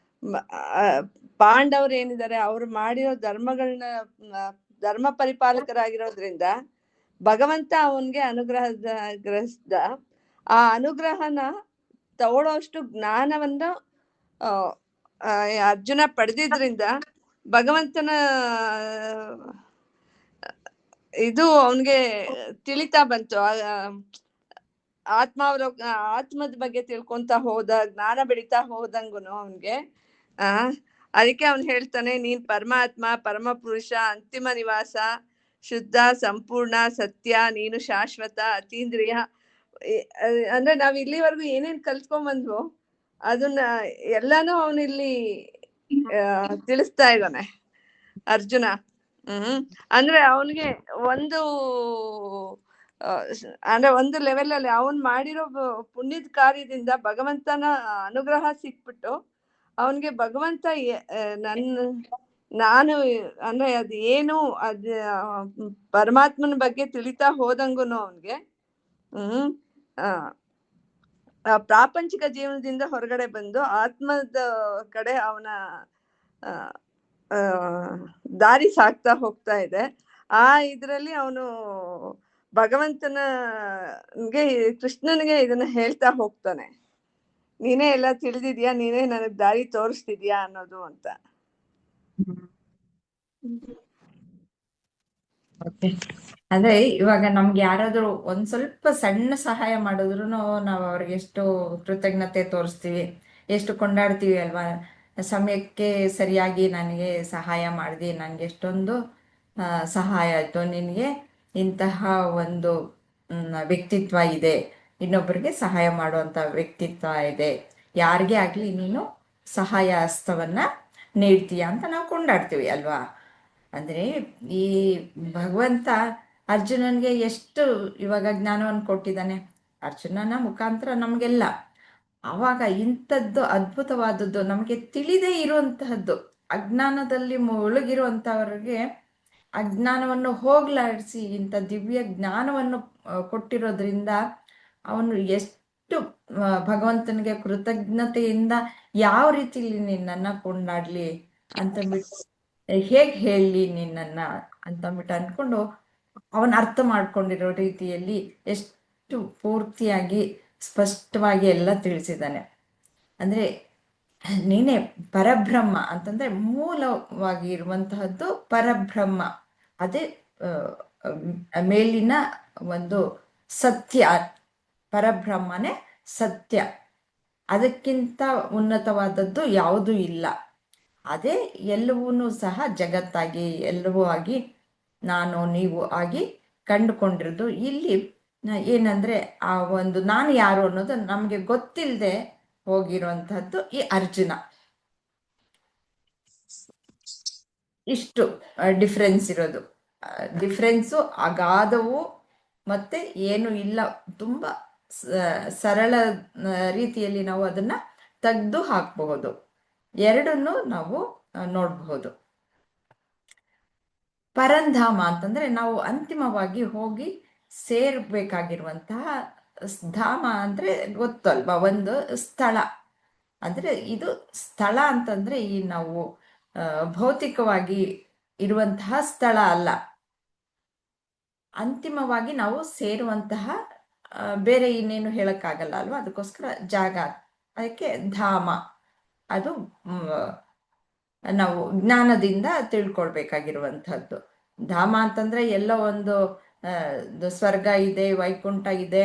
ಪಾಂಡವ್ರು ಏನಿದ್ದಾರೆ ಅವ್ರು ಮಾಡಿರೋ ಧರ್ಮಗಳನ್ನ ಧರ್ಮ ಪರಿಪಾಲಕರಾಗಿರೋದ್ರಿಂದ ಭಗವಂತ ಅವನ್ಗೆ ಗ್ರಹಿಸ್ದ. ಆ ಅನುಗ್ರಹನ ತಗೊಳ್ಳೋಷ್ಟು ಜ್ಞಾನವನ್ನು ಅರ್ಜುನ ಪಡೆದಿದ್ರಿಂದ ಭಗವಂತನ ಇದು ಅವನ್ಗೆ ತಿಳಿತಾ ಬಂತು. ಆತ್ಮದ ಬಗ್ಗೆ ತಿಳ್ಕೊಂತ ಹೋದ, ಜ್ಞಾನ ಬೆಳೀತಾ ಹೋದಂಗುನು ಅವನ್ಗೆ ಅದಕ್ಕೆ ಅವನ್ ಹೇಳ್ತಾನೆ, ನೀನ್ ಪರಮಾತ್ಮ, ಪರಮ ಪುರುಷ, ಅಂತಿಮ ನಿವಾಸ, ಶುದ್ಧ, ಸಂಪೂರ್ಣ, ಸತ್ಯ, ನೀನು ಶಾಶ್ವತ, ಅತೀಂದ್ರಿಯ. ಅಂದ್ರೆ ನಾವ್ ಇಲ್ಲಿವರೆಗೂ ಏನೇನ್ ಕಲ್ತ್ಕೊಂಡ್ ಅದನ್ನ ಎಲ್ಲಾನು ಅವನಿಲ್ಲಿ ತಿಳಿಸ್ತಾ ಇದ್ದಾನೆ ಅರ್ಜುನ. ಅಂದ್ರೆ ಅವನಿಗೆ ಅಂದ್ರೆ ಒಂದು ಲೆವೆಲ್ ಅಲ್ಲಿ ಅವನ್ ಮಾಡಿರೋ ಪುಣ್ಯದ ಕಾರ್ಯದಿಂದ ಭಗವಂತನ ಅನುಗ್ರಹ ಸಿಕ್ಬಿಟ್ಟು ಅವನ್ಗೆ ಭಗವಂತ ನಾನು ಅಂದ್ರೆ ಅದು ಏನು ಪರಮಾತ್ಮನ ಬಗ್ಗೆ ತಿಳಿತಾ ಹೋದಂಗುನು ಅವನ್ಗೆ ಪ್ರಾಪಂಚಿಕ ಜೀವನದಿಂದ ಹೊರಗಡೆ ಬಂದು ಆತ್ಮದ ಕಡೆ ಅವನ ದಾರಿ ಸಾಕ್ತಾ ಹೋಗ್ತಾ ಇದೆ. ಇದ್ರಲ್ಲಿ ಅವನು ಭಗವಂತನಿಗೆ, ಕೃಷ್ಣನಿಗೆ ಇದನ್ನ ಹೇಳ್ತಾ ಹೋಗ್ತಾನೆ, ನೀನೇ ಎಲ್ಲ ತಿಳಿದಿದ್ಯಾ, ನೀನೇ ನನಗ್ ದಾರಿ ತೋರಿಸ್ತಿದ್ಯಾ ಅನ್ನೋದು ಅಂತ. ಅಂದ್ರೆ ಇವಾಗ ನಮ್ಗೆ ಯಾರಾದ್ರೂ ಒಂದ್ ಸ್ವಲ್ಪ ಸಣ್ಣ ಸಹಾಯ ಮಾಡಿದ್ರು ನಾವು ಅವ್ರಿಗೆ ಎಷ್ಟು ಕೃತಜ್ಞತೆ ತೋರಿಸ್ತೀವಿ, ಎಷ್ಟು ಕೊಂಡಾಡ್ತೀವಿ ಅಲ್ವಾ. ಸಮಯಕ್ಕೆ ಸರಿಯಾಗಿ ನನಗೆ ಸಹಾಯ ಮಾಡಿದಿ, ನನಗೆ ಎಷ್ಟೊಂದು ಸಹಾಯ ಆಯ್ತು, ನಿನಗೆ ಇಂತಹ ಒಂದು ವ್ಯಕ್ತಿತ್ವ ಇದೆ, ಇನ್ನೊಬ್ಬರಿಗೆ ಸಹಾಯ ಮಾಡುವಂತ ವ್ಯಕ್ತಿತ್ವ ಇದೆ, ಯಾರಿಗೇ ಆಗ್ಲಿ ನೀನು ಸಹಾಯ ಹಸ್ತವನ್ನ ನೀಡ್ತೀಯ ಅಂತ ನಾವು ಕೊಂಡಾಡ್ತೀವಿ ಅಲ್ವಾ. ಅಂದ್ರೆ ಈ ಭಗವಂತ ಅರ್ಜುನನ್ಗೆ ಎಷ್ಟು ಇವಾಗ ಜ್ಞಾನವನ್ನು ಕೊಟ್ಟಿದ್ದಾನೆ, ಅರ್ಜುನನ ಮುಖಾಂತರ ನಮಗೆಲ್ಲ. ಆವಾಗ ಇಂಥದ್ದು ಅದ್ಭುತವಾದದ್ದು ನಮಗೆ ತಿಳಿದೇ ಇರುವಂತಹದ್ದು, ಅಜ್ಞಾನದಲ್ಲಿ ಮುಳುಗಿರುವಂತವ್ರಿಗೆ ಅಜ್ಞಾನವನ್ನು ಹೋಗ್ಲಾಡಿಸಿ ಇಂಥ ದಿವ್ಯ ಜ್ಞಾನವನ್ನು ಕೊಟ್ಟಿರೋದ್ರಿಂದ ಅವನು ಎಷ್ಟು ಭಗವಂತನಿಗೆ ಕೃತಜ್ಞತೆಯಿಂದ ಯಾವ ರೀತಿಲಿ ನಿನ್ನನ್ನ ಕೊಂಡಾಡ್ಲಿ ಅಂತಂದ್ಬಿಟ್ಟು, ಹೇಗ್ ಹೇಳಿ ನಿನ್ನನ್ನ ಅಂತಂದ್ಬಿಟ್ಟು ಅನ್ಕೊಂಡು ಅವನ್ ಅರ್ಥ ಮಾಡ್ಕೊಂಡಿರೋ ರೀತಿಯಲ್ಲಿ ಎಷ್ಟು ಪೂರ್ತಿಯಾಗಿ ಸ್ಪಷ್ಟವಾಗಿ ಎಲ್ಲ ತಿಳಿಸಿದ್ದಾನೆ. ಅಂದ್ರೆ ನೀನೇ ಪರಬ್ರಹ್ಮ ಅಂತಂದ್ರೆ ಮೂಲವಾಗಿ ಇರುವಂತಹದ್ದು ಪರಬ್ರಹ್ಮ. ಅದೇ ಮೇಲಿನ ಒಂದು ಸತ್ಯ. ಪರಬ್ರಹ್ಮನೇ ಸತ್ಯ. ಅದಕ್ಕಿಂತ ಉನ್ನತವಾದದ್ದು ಯಾವುದೂ ಇಲ್ಲ. ಅದೇ ಎಲ್ಲವೂ ಸಹ ಜಗತ್ತಾಗಿ ಎಲ್ಲವೂ ಆಗಿ ನಾನು ನೀವು ಆಗಿ ಕಂಡುಕೊಂಡಿರೋದು. ಇಲ್ಲಿ ಏನಂದ್ರೆ ಆ ಒಂದು ನಾನು ಯಾರು ಅನ್ನೋದು ನಮಗೆ ಗೊತ್ತಿಲ್ಲದೆ ಹೋಗಿರುವಂತಹದ್ದು ಈ ಅರ್ಜುನ. ಇಷ್ಟು ಡಿಫ್ರೆನ್ಸ್ ಇರೋದು. ಡಿಫ್ರೆನ್ಸು ಅಗಾಧವು ಮತ್ತೆ ಏನು ಇಲ್ಲ. ತುಂಬ ಸರಳ ರೀತಿಯಲ್ಲಿ ನಾವು ಅದನ್ನ ತೆಗೆದು ಹಾಕಬಹುದು. ಎರಡನ್ನೂ ನಾವು ನೋಡಬಹುದು. ಪರಂಧಾಮ ಅಂತಂದ್ರೆ ನಾವು ಅಂತಿಮವಾಗಿ ಹೋಗಿ ಸೇರ್ಬೇಕಾಗಿರುವಂತಹ ಧಾಮ ಅಂದ್ರೆ ಗೊತ್ತಲ್ವಾ, ಒಂದು ಸ್ಥಳ. ಅಂದ್ರೆ ಇದು ಸ್ಥಳ ಅಂತಂದ್ರೆ ಈ ನಾವು ಭೌತಿಕವಾಗಿ ಇರುವಂತಹ ಸ್ಥಳ ಅಲ್ಲ. ಅಂತಿಮವಾಗಿ ನಾವು ಸೇರುವಂತಹ ಬೇರೆ ಇನ್ನೇನು ಹೇಳಕ್ಕಾಗಲ್ಲ ಅಲ್ವಾ, ಅದಕ್ಕೋಸ್ಕರ ಜಾಗ. ಅದಕ್ಕೆ ಧಾಮ. ಅದು ನಾವು ಜ್ಞಾನದಿಂದ ತಿಳ್ಕೊಳ್ಬೇಕಾಗಿರುವಂಥದ್ದು. ಧಾಮ ಅಂತಂದ್ರೆ ಎಲ್ಲೋ ಒಂದು ಸ್ವರ್ಗ ಇದೆ, ವೈಕುಂಠ ಇದೆ,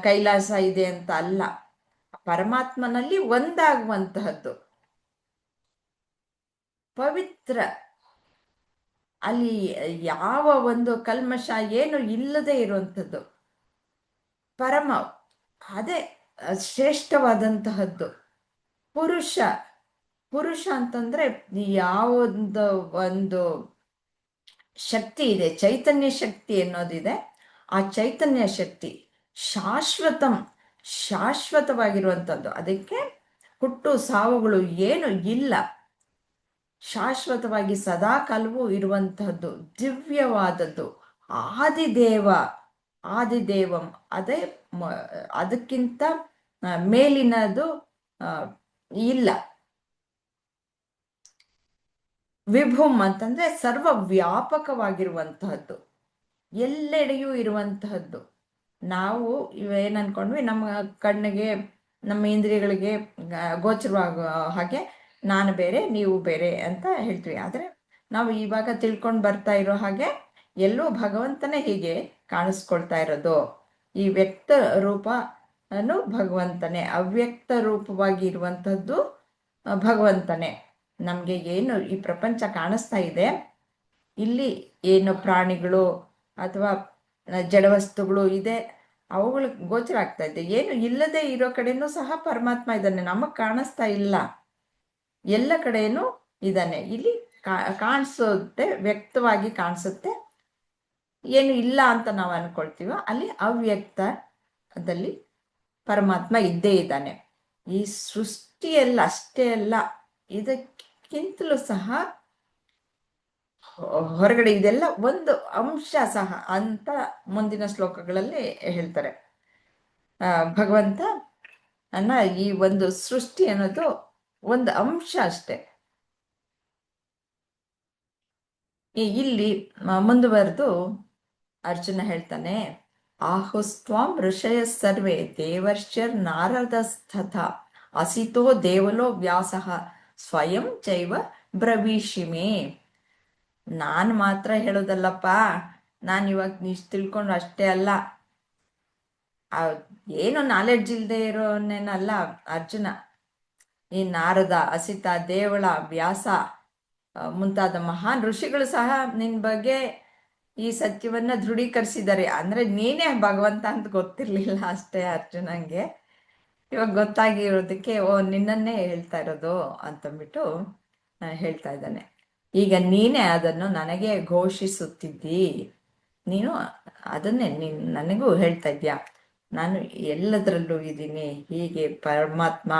ಕೈಲಾಸ ಇದೆ ಅಂತ ಅಲ್ಲ. ಪರಮಾತ್ಮನಲ್ಲಿ ಒಂದಾಗುವಂತಹದ್ದು, ಪವಿತ್ರ. ಅಲ್ಲಿ ಯಾವ ಒಂದು ಕಲ್ಮಶ ಏನು ಇಲ್ಲದೆ ಇರುವಂಥದ್ದು ಪರಮ. ಅದೇ ಶ್ರೇಷ್ಠವಾದಂತಹದ್ದು ಪುರುಷ. ಪುರುಷ ಅಂತಂದ್ರೆ ಯಾವೊಂದು ಒಂದು ಶಕ್ತಿ ಇದೆ, ಚೈತನ್ಯ ಶಕ್ತಿ ಅನ್ನೋದಿದೆ. ಆ ಚೈತನ್ಯ ಶಕ್ತಿ ಶಾಶ್ವತವಾಗಿರುವಂಥದ್ದು. ಅದಕ್ಕೆ ಹುಟ್ಟು ಸಾವುಗಳು ಏನು ಇಲ್ಲ. ಶಾಶ್ವತವಾಗಿ ಸದಾ ಕಾಲವೂ ಇರುವಂತಹದ್ದು, ದಿವ್ಯವಾದದ್ದು, ಆದಿದೇವಂ. ಅದೇ ಅದಕ್ಕಿಂತ ಮೇಲಿನದು ಇಲ್ಲ. ವಿಭುಮ್ ಅಂತಂದ್ರೆ ಸರ್ವ ವ್ಯಾಪಕವಾಗಿರುವಂತಹದ್ದು, ಎಲ್ಲೆಡೆಯೂ ಇರುವಂತಹದ್ದು. ನಾವು ಏನ್ ಅನ್ಕೊಂಡ್ವಿ, ನಮ್ಮ ಕಣ್ಣಿಗೆ ನಮ್ಮ ಇಂದ್ರಿಯಗಳಿಗೆ ಗೋಚರವಾಗುವ ಹಾಗೆ ನಾನು ಬೇರೆ ನೀವು ಬೇರೆ ಅಂತ ಹೇಳ್ತೀವಿ. ಆದ್ರೆ ನಾವು ಇವಾಗ ತಿಳ್ಕೊಂಡು ಬರ್ತಾ ಇರೋ ಹಾಗೆ ಎಲ್ಲೋ ಭಗವಂತನೇ ಹೀಗೆ ಕಾಣಿಸ್ಕೊಳ್ತಾ ಇರೋದು. ಈ ವ್ಯಕ್ತ ರೂಪನು ಭಗವಂತನೇ, ಅವ್ಯಕ್ತ ರೂಪವಾಗಿ ಇರುವಂತಹದ್ದು ಭಗವಂತನೇ. ನಮ್ಗೆ ಏನು ಈ ಪ್ರಪಂಚ ಕಾಣಿಸ್ತಾ ಇದೆ, ಇಲ್ಲಿ ಏನು ಪ್ರಾಣಿಗಳು ಅಥವಾ ಜಡವಸ್ತುಗಳು ಇದೆ, ಅವುಗಳು ಗೋಚರ ಆಗ್ತಾ ಇದೆ. ಏನು ಇಲ್ಲದೆ ಇರೋ ಕಡೆನೂ ಸಹ ಪರಮಾತ್ಮ ಇದ್ದಾನೆ, ನಮಗ್ ಕಾಣಿಸ್ತಾ ಇಲ್ಲ. ಎಲ್ಲ ಕಡೆನೂ ಇದ್ದಾನೆ. ಇಲ್ಲಿ ಕಾಣಿಸುತ್ತೆ, ವ್ಯಕ್ತವಾಗಿ ಕಾಣಿಸುತ್ತೆ. ಏನು ಇಲ್ಲ ಅಂತ ನಾವು ಅನ್ಕೊಳ್ತೀವೋ ಅಲ್ಲಿ ಅವ್ಯಕ್ತದಲ್ಲಿ ಪರಮಾತ್ಮ ಇದ್ದೇ ಇದ್ದಾನೆ. ಈ ಸೃಷ್ಟಿಯಲ್ಲ ಅಷ್ಟೇ ಅಲ್ಲ, ಇದಕ್ಕಿಂತಲೂ ಸಹ ಹೊರಗಡೆ ಇದೆಲ್ಲ ಒಂದು ಅಂಶ ಸಹ ಅಂತ ಮುಂದಿನ ಶ್ಲೋಕಗಳಲ್ಲಿ ಹೇಳ್ತಾರೆ. ಭಗವಂತ ಈ ಒಂದು ಸೃಷ್ಟಿ ಅನ್ನೋದು ಒಂದು ಅಂಶ ಅಷ್ಟೆ. ಇಲ್ಲಿ ಮುಂದುವರೆದು ಅರ್ಜುನ ಹೇಳ್ತಾನೆ, ಆಹುಸ್ತ್ವಾಂ ಋಷಯ ಸರ್ವೇ ದೇವರ್ಷರ್ ನಾರದಸ್ತಥ ಅಸಿತೋ ದೇವಲೋ ವ್ಯಾಸಃ ಸ್ವಯಂ ಚೈವ ಬ್ರವೀಷಿಮೆ. ನಾನು ಮಾತ್ರ ಹೇಳೋದಲ್ಲಪ್ಪ, ನಾನು ಇವಾಗ ಇಷ್ಟು ತಿಳ್ಕೊಂಡು ಅಷ್ಟೇ ಅಲ್ಲ. ಏನು ನಾಲೆಡ್ಜ್ ಇಲ್ಲದೆ ಇರೋನೇನಲ್ಲ ಅರ್ಜುನ. ಈ ನಾರದ, ಅಸಿತ, ದೇವಳ, ವ್ಯಾಸ ಮುಂತಾದ ಮಹಾನ್ ಋಷಿಗಳು ಸಹ ನಿನ್ ಬಗ್ಗೆ ಈ ಸತ್ಯವನ್ನ ದೃಢೀಕರಿಸಿದ್ದಾರೆ. ಅಂದ್ರೆ ನೀನೇ ಭಗವಂತ ಅಂತ ಗೊತ್ತಿರ್ಲಿಲ್ಲ ಅಷ್ಟೇ ಅರ್ಜುನಂಗೆ. ಇವಾಗ ಗೊತ್ತಾಗಿರೋದಕ್ಕೆ ನಿನ್ನನ್ನೇ ಹೇಳ್ತಾ ಇರೋದು ಅಂತಂದ್ಬಿಟ್ಟು ಹೇಳ್ತಾ ಇದ್ದಾನೆ. ಈಗ ನೀನೇ ಅದನ್ನು ನನಗೆ ಘೋಷಿಸುತ್ತಿದ್ದಿ. ನೀನು ಅದನ್ನೇ ನನಗೂ ಹೇಳ್ತಾ ಇದ್ಯಾ, ನಾನು ಎಲ್ಲದರಲ್ಲೂ ಇದ್ದೀನಿ. ಹೀಗೆ ಪರಮಾತ್ಮ,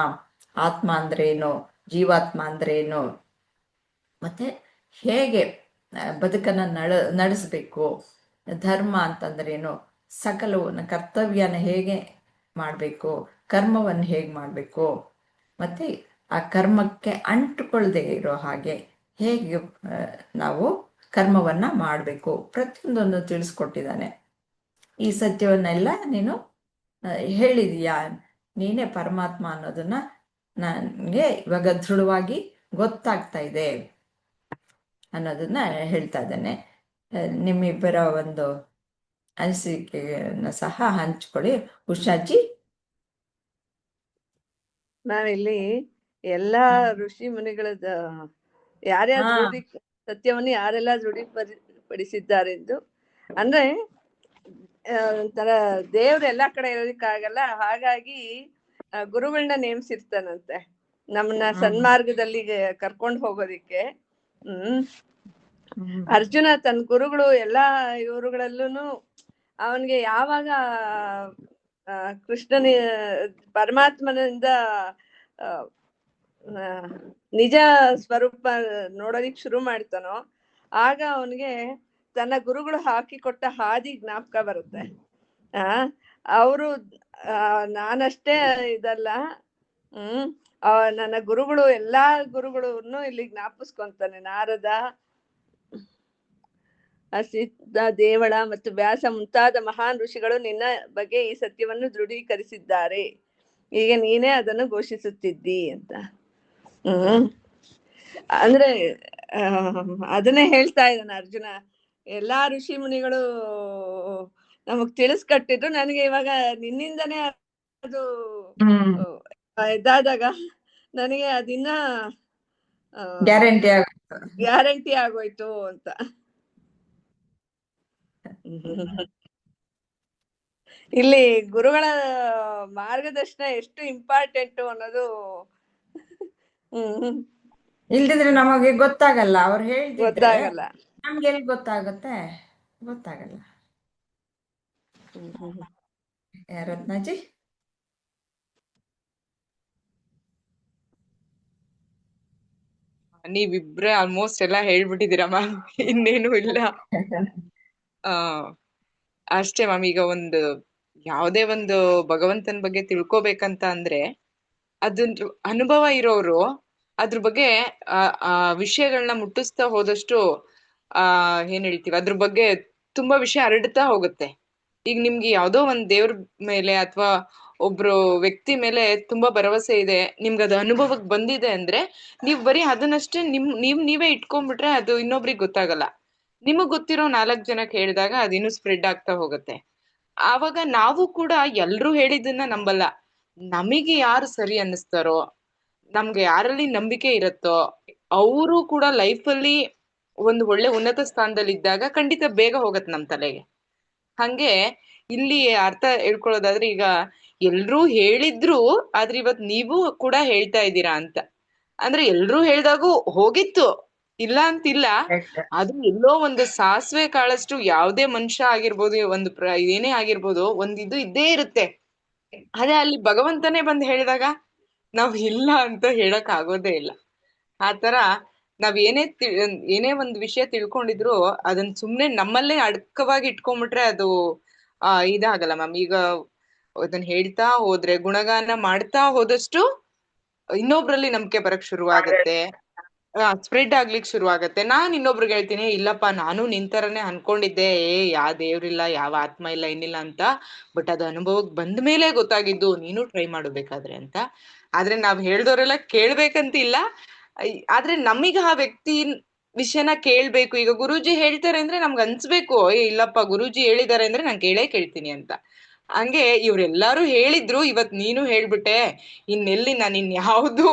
ಆತ್ಮ ಅಂದ್ರೇನು, ಜೀವಾತ್ಮ ಅಂದ್ರೇನು, ಮತ್ತೆ ಹೇಗೆ ಬದುಕನ್ನ ನಡೆಸಬೇಕು, ಧರ್ಮ ಅಂತಂದ್ರೇನು, ಸಕಲವನ್ನ ಕರ್ತವ್ಯನ ಹೇಗೆ ಮಾಡಬೇಕು, ಕರ್ಮವನ್ನು ಹೇಗೆ ಮಾಡಬೇಕು, ಮತ್ತೆ ಆ ಕರ್ಮಕ್ಕೆ ಅಂಟುಕೊಳ್ಳದೆ ಇರೋ ಹಾಗೆ ಹೇಗೆ ನಾವು ಕರ್ಮವನ್ನ ಮಾಡಬೇಕು, ಪ್ರತಿಯೊಂದನ್ನು ತಿಳಿಸ್ಕೊಟ್ಟಿದ್ದಾನೆ. ಈ ಸತ್ಯವನ್ನೆಲ್ಲ ನೀನು ಹೇಳಿದೀಯಾ. ನೀನೇ ಪರಮಾತ್ಮ ಅನ್ನೋದನ್ನ ನನಗೆ ಇವಾಗ ದೃಢವಾಗಿ ಗೊತ್ತಾಗ್ತಾ ಇದೆ ಅನ್ನೋದನ್ನ ಹೇಳ್ತಾ ಇದ್ದಾನೆ. ನಿಮ್ಮಿಬ್ಬರ ಒಂದು ಅನಿಸಿಕೆಯನ್ನು ಸಹ ಹಂಚ್ಕೊಳ್ಳಿ. ಉಷಾಜಿ. ನಾವಿಲ್ಲಿ ಎಲ್ಲಾ ಋಷಿ ಮುನಿಗಳದ ಯಾರ್ಯಾರು ಹಾ ಸತ್ಯವನ್ನು ಯಾರೆಲ್ಲ ದೃಢಪಡಿಸಿದ್ದಾರೆಂದು, ಅಂದ್ರೆ ಒಂಥರ ದೇವ್ರು ಎಲ್ಲಾ ಕಡೆ ಇರೋದಕ್ಕಾಗಲ್ಲ, ಹಾಗಾಗಿ ಗುರುಗಳನ್ನ ನೇಮಿಸಿರ್ತಾನಂತೆ ನಮ್ಮನ್ನ ಸನ್ಮಾರ್ಗದಲ್ಲಿ ಕರ್ಕೊಂಡು ಹೋಗೋದಿಕ್ಕೆ. ಅರ್ಜುನ ತನ್ನ ಗುರುಗಳು ಎಲ್ಲಾ ಇವರುಗಳಲ್ಲೂ ಅವನ್ಗೆ ಯಾವಾಗ ಕೃಷ್ಣನ ಪರಮಾತ್ಮನಿಂದ ನಿಜ ಸ್ವರೂಪ ನೋಡೋದಿಕ್ ಶುರು ಮಾಡ್ತಾನೋ ಆಗ ಅವನಿಗೆ ತನ್ನ ಗುರುಗಳು ಹಾಕಿಕೊಟ್ಟ ಹಾದಿ ಜ್ಞಾಪಕ ಬರುತ್ತೆ. ಅವರು ನಾನಷ್ಟೇ ಇದಲ್ಲ, ನನ್ನ ಗುರುಗಳು ಎಲ್ಲಾ ಗುರುಗಳನ್ನು ಇಲ್ಲಿ ಜ್ಞಾಪಿಸ್ಕೊಂತಾನೆ. ನಾರದ, ಸಿದ್ಧ, ದೇವಳ ಮತ್ತು ವ್ಯಾಸ ಮುಂತಾದ ಮಹಾನ್ ಋಷಿಗಳು ನಿನ್ನ ಬಗ್ಗೆ ಈ ಸತ್ಯವನ್ನು ದೃಢೀಕರಿಸಿದ್ದಾರೆ, ಈಗ ನೀನೇ ಅದನ್ನು ಘೋಷಿಸುತ್ತಿದ್ದಿ ಅಂತ. ಅಂದ್ರೆ ಅದನ್ನೇ ಹೇಳ್ತಾ ಇದ್ದಾನೆ ಅರ್ಜುನ. ಎಲ್ಲಾ ಋಷಿ ಮುನಿಗಳು ನಮಗ್ ತಿಳಿಸ್ಕೊಟ್ಟಿದ್ರು, ನನಗೆ ಇವಾಗ ನಿನ್ನಿಂದನೇ ಅದು ಇದಾದಾಗ ನನಗೆ ಅದಿನ್ನ ಗ್ಯಾರಂಟಿ ಆಗೋಯ್ತು ಅಂತ. ಇಲ್ಲಿ ಗುರುಗಳ ಮಾರ್ಗದರ್ಶನ ಎಷ್ಟು ಇಂಪಾರ್ಟೆಂಟ್ ಅನ್ನೋದು ಇಲ್ದಿದ್ರೆ ನಮಗೆ ಗೊತ್ತಾಗಲ್ಲ. ಅವ್ರು ಹೇಳ್ತಿದ್ರೆ ಗೊತ್ತಾಗಲ್ಲ. ನಮ್ಗೆ ಎಲ್ಲಿ ಗೊತ್ತಾಗುತ್ತೆ? ಗೊತ್ತಾಗಲ್ಲ. ರತ್ನಾಜಿ. ನೀವಿಬ್ರೆ ಆಲ್ಮೋಸ್ಟ್ ಎಲ್ಲ ಹೇಳ್ಬಿಟ್ಟಿದ್ದೀರಾ ಮ್ಯಾಮ್, ಇನ್ನೇನು ಇಲ್ಲ. ಅಷ್ಟೇ ಮ್ಯಾಮ್. ಈಗ ಒಂದು ಯಾವುದೇ ಒಂದು ಭಗವಂತನ ಬಗ್ಗೆ ತಿಳ್ಕೊಬೇಕಂತ ಅಂದ್ರೆ ಅದ್ರ ಅನುಭವ ಇರೋರು ಅದ್ರ ಬಗ್ಗೆ ಆ ವಿಷಯಗಳನ್ನ ಮುಟ್ಟಿಸ್ತಾ ಹೋದಷ್ಟು ಏನ್ ಹೇಳ್ತೀವಿ, ಅದ್ರ ಬಗ್ಗೆ ತುಂಬಾ ವಿಷಯ ಹರಡ್ತಾ ಹೋಗುತ್ತೆ. ಈಗ ನಿಮ್ಗೆ ಯಾವ್ದೋ ಒಂದ್ ದೇವ್ರ ಮೇಲೆ ಅಥವಾ ಒಬ್ರು ವ್ಯಕ್ತಿ ಮೇಲೆ ತುಂಬಾ ಭರವಸೆ ಇದೆ, ನಿಮ್ಗೆ ಅದು ಅನುಭವಕ್ಕೆ ಬಂದಿದೆ ಅಂದ್ರೆ ನೀವ್ ಬರೀ ಅದನ್ನಷ್ಟೇ ನೀವೇ ಇಟ್ಕೊಂಡ್ಬಿಟ್ರೆ ಅದು ಇನ್ನೊಬ್ರಿಗೆ ಗೊತ್ತಾಗಲ್ಲ. ನಿಮಗ್ ಗೊತ್ತಿರೋ 4 ಜನಕ್ಕೆ ಹೇಳಿದಾಗ ಅದಿನ್ನೂ ಸ್ಪ್ರೆಡ್ ಆಗ್ತಾ ಹೋಗುತ್ತೆ. ಆವಾಗ ನಾವು ಕೂಡ ಎಲ್ರೂ ಹೇಳಿದ್ದನ್ನ ನಂಬಲ್ಲ. ನಮಗೆ ಯಾರು ಸರಿ ಅನ್ನಿಸ್ತಾರೋ, ನಮ್ಗೆ ಯಾರಲ್ಲಿ ನಂಬಿಕೆ ಇರುತ್ತೋ ಅವರು ಕೂಡ ಲೈಫಲ್ಲಿ ಒಂದು ಒಳ್ಳೆ ಉನ್ನತ ಸ್ಥಾನದಲ್ಲಿ ಇದ್ದಾಗ ಖಂಡಿತ ಬೇಗ ಹೋಗತ್ ನಮ್ ತಲೆಗೆ. ಹಂಗೆ ಇಲ್ಲಿ ಅರ್ಥ ಹೇಳ್ಕೊಳ್ಳೋದಾದ್ರೆ, ಈಗ ಎಲ್ರೂ ಹೇಳಿದ್ರು ಆದ್ರೆ ಇವತ್ ನೀವು ಕೂಡ ಹೇಳ್ತಾ ಇದ್ದೀರಾ ಅಂತ ಅಂದ್ರೆ ಎಲ್ರೂ ಹೇಳ್ದಾಗೂ ಹೋಗಿತ್ತು, ಇಲ್ಲ ಅಂತಿಲ್ಲ. ಅದು ಎಲ್ಲೋ ಒಂದು ಸಾಸಿವೆ ಕಾಳಷ್ಟು ಯಾವ್ದೇ ಮನುಷ್ಯ ಆಗಿರ್ಬೋದು, ಒಂದು ಏನೇ ಆಗಿರ್ಬೋದು, ಒಂದ್ ಇದು ಇದ್ದೇ ಇರುತ್ತೆ. ಅದೇ ಅಲ್ಲಿ ಭಗವಂತನೇ ಬಂದ್ ಹೇಳಿದಾಗ ನಾವ್ ಇಲ್ಲ ಅಂತ ಹೇಳಕ್ ಆಗೋದೇ ಇಲ್ಲ. ಆತರ ನಾವ್ ಏನೇ ಒಂದ್ ವಿಷಯ ತಿಳ್ಕೊಂಡಿದ್ರು ಅದನ್ ಸುಮ್ನೆ ನಮ್ಮಲ್ಲೇ ಅಡಕವಾಗಿ ಇಟ್ಕೊಂಡ್ಬಿಟ್ರೆ ಅದು ಇದಾಗಲ್ಲ ಮ್ಯಾಮ್. ಈಗ ಅದನ್ನ ಹೇಳ್ತಾ ಹೋದ್ರೆ, ಗುಣಗಾನ ಮಾಡ್ತಾ ಹೋದಷ್ಟು ಇನ್ನೊಬ್ರಲ್ಲಿ ನಂಬಿಕೆ ಬರಕ್ ಶುರು ಆಗತ್ತೆ, ಸ್ಪ್ರೆಡ್ ಆಗ್ಲಿಕ್ ಶುರು ಆಗತ್ತೆ. ನಾನ್ ಇನ್ನೊಬ್ರಿಗೆ ಹೇಳ್ತೀನಿ, ಇಲ್ಲಪ್ಪ ನಾನು ನಿನ್ ತರನೇ ಅನ್ಕೊಂಡಿದ್ದೆ, ಯಾವ ದೇವ್ರಿಲ್ಲ, ಯಾವ ಆತ್ಮ ಇಲ್ಲ, ಏನಿಲ್ಲ ಅಂತ. ಬಟ್ ಅದು ಅನುಭವಕ್ ಬಂದ ಮೇಲೆ ಗೊತ್ತಾಗಿದ್ದು, ನೀನು ಟ್ರೈ ಮಾಡ್ಬೇಕಾದ್ರೆ ಅಂತ. ಆದ್ರೆ ನಾವ್ ಹೇಳ್ದವ್ರೆಲ್ಲ ಕೇಳ್ಬೇಕಂತ ಇಲ್ಲ, ಆದ್ರೆ ನಮೀಗ ಆ ವ್ಯಕ್ತಿ ವಿಷಯನ ಕೇಳ್ಬೇಕು. ಈಗ ಗುರೂಜಿ ಹೇಳ್ತಾರೆ ಅಂದ್ರೆ ನಮ್ಗ್ ಅನ್ಸ್ಬೇಕು, ಇಲ್ಲಪ್ಪ ಗುರೂಜಿ ಹೇಳಿದಾರೆ ಅಂದ್ರೆ ನಾನ್ ಕೇಳ್ತೀನಿ ಅಂತ. ಹಂಗೆ ಇವ್ರೆಲ್ಲಾರು ಹೇಳಿದ್ರು, ಇವತ್ ನೀನು ಹೇಳ್ಬಿಟ್ಟೆ, ಇನ್ನೆಲ್ಲಿ ನಾನು ಇನ್ಯಾವ್ದು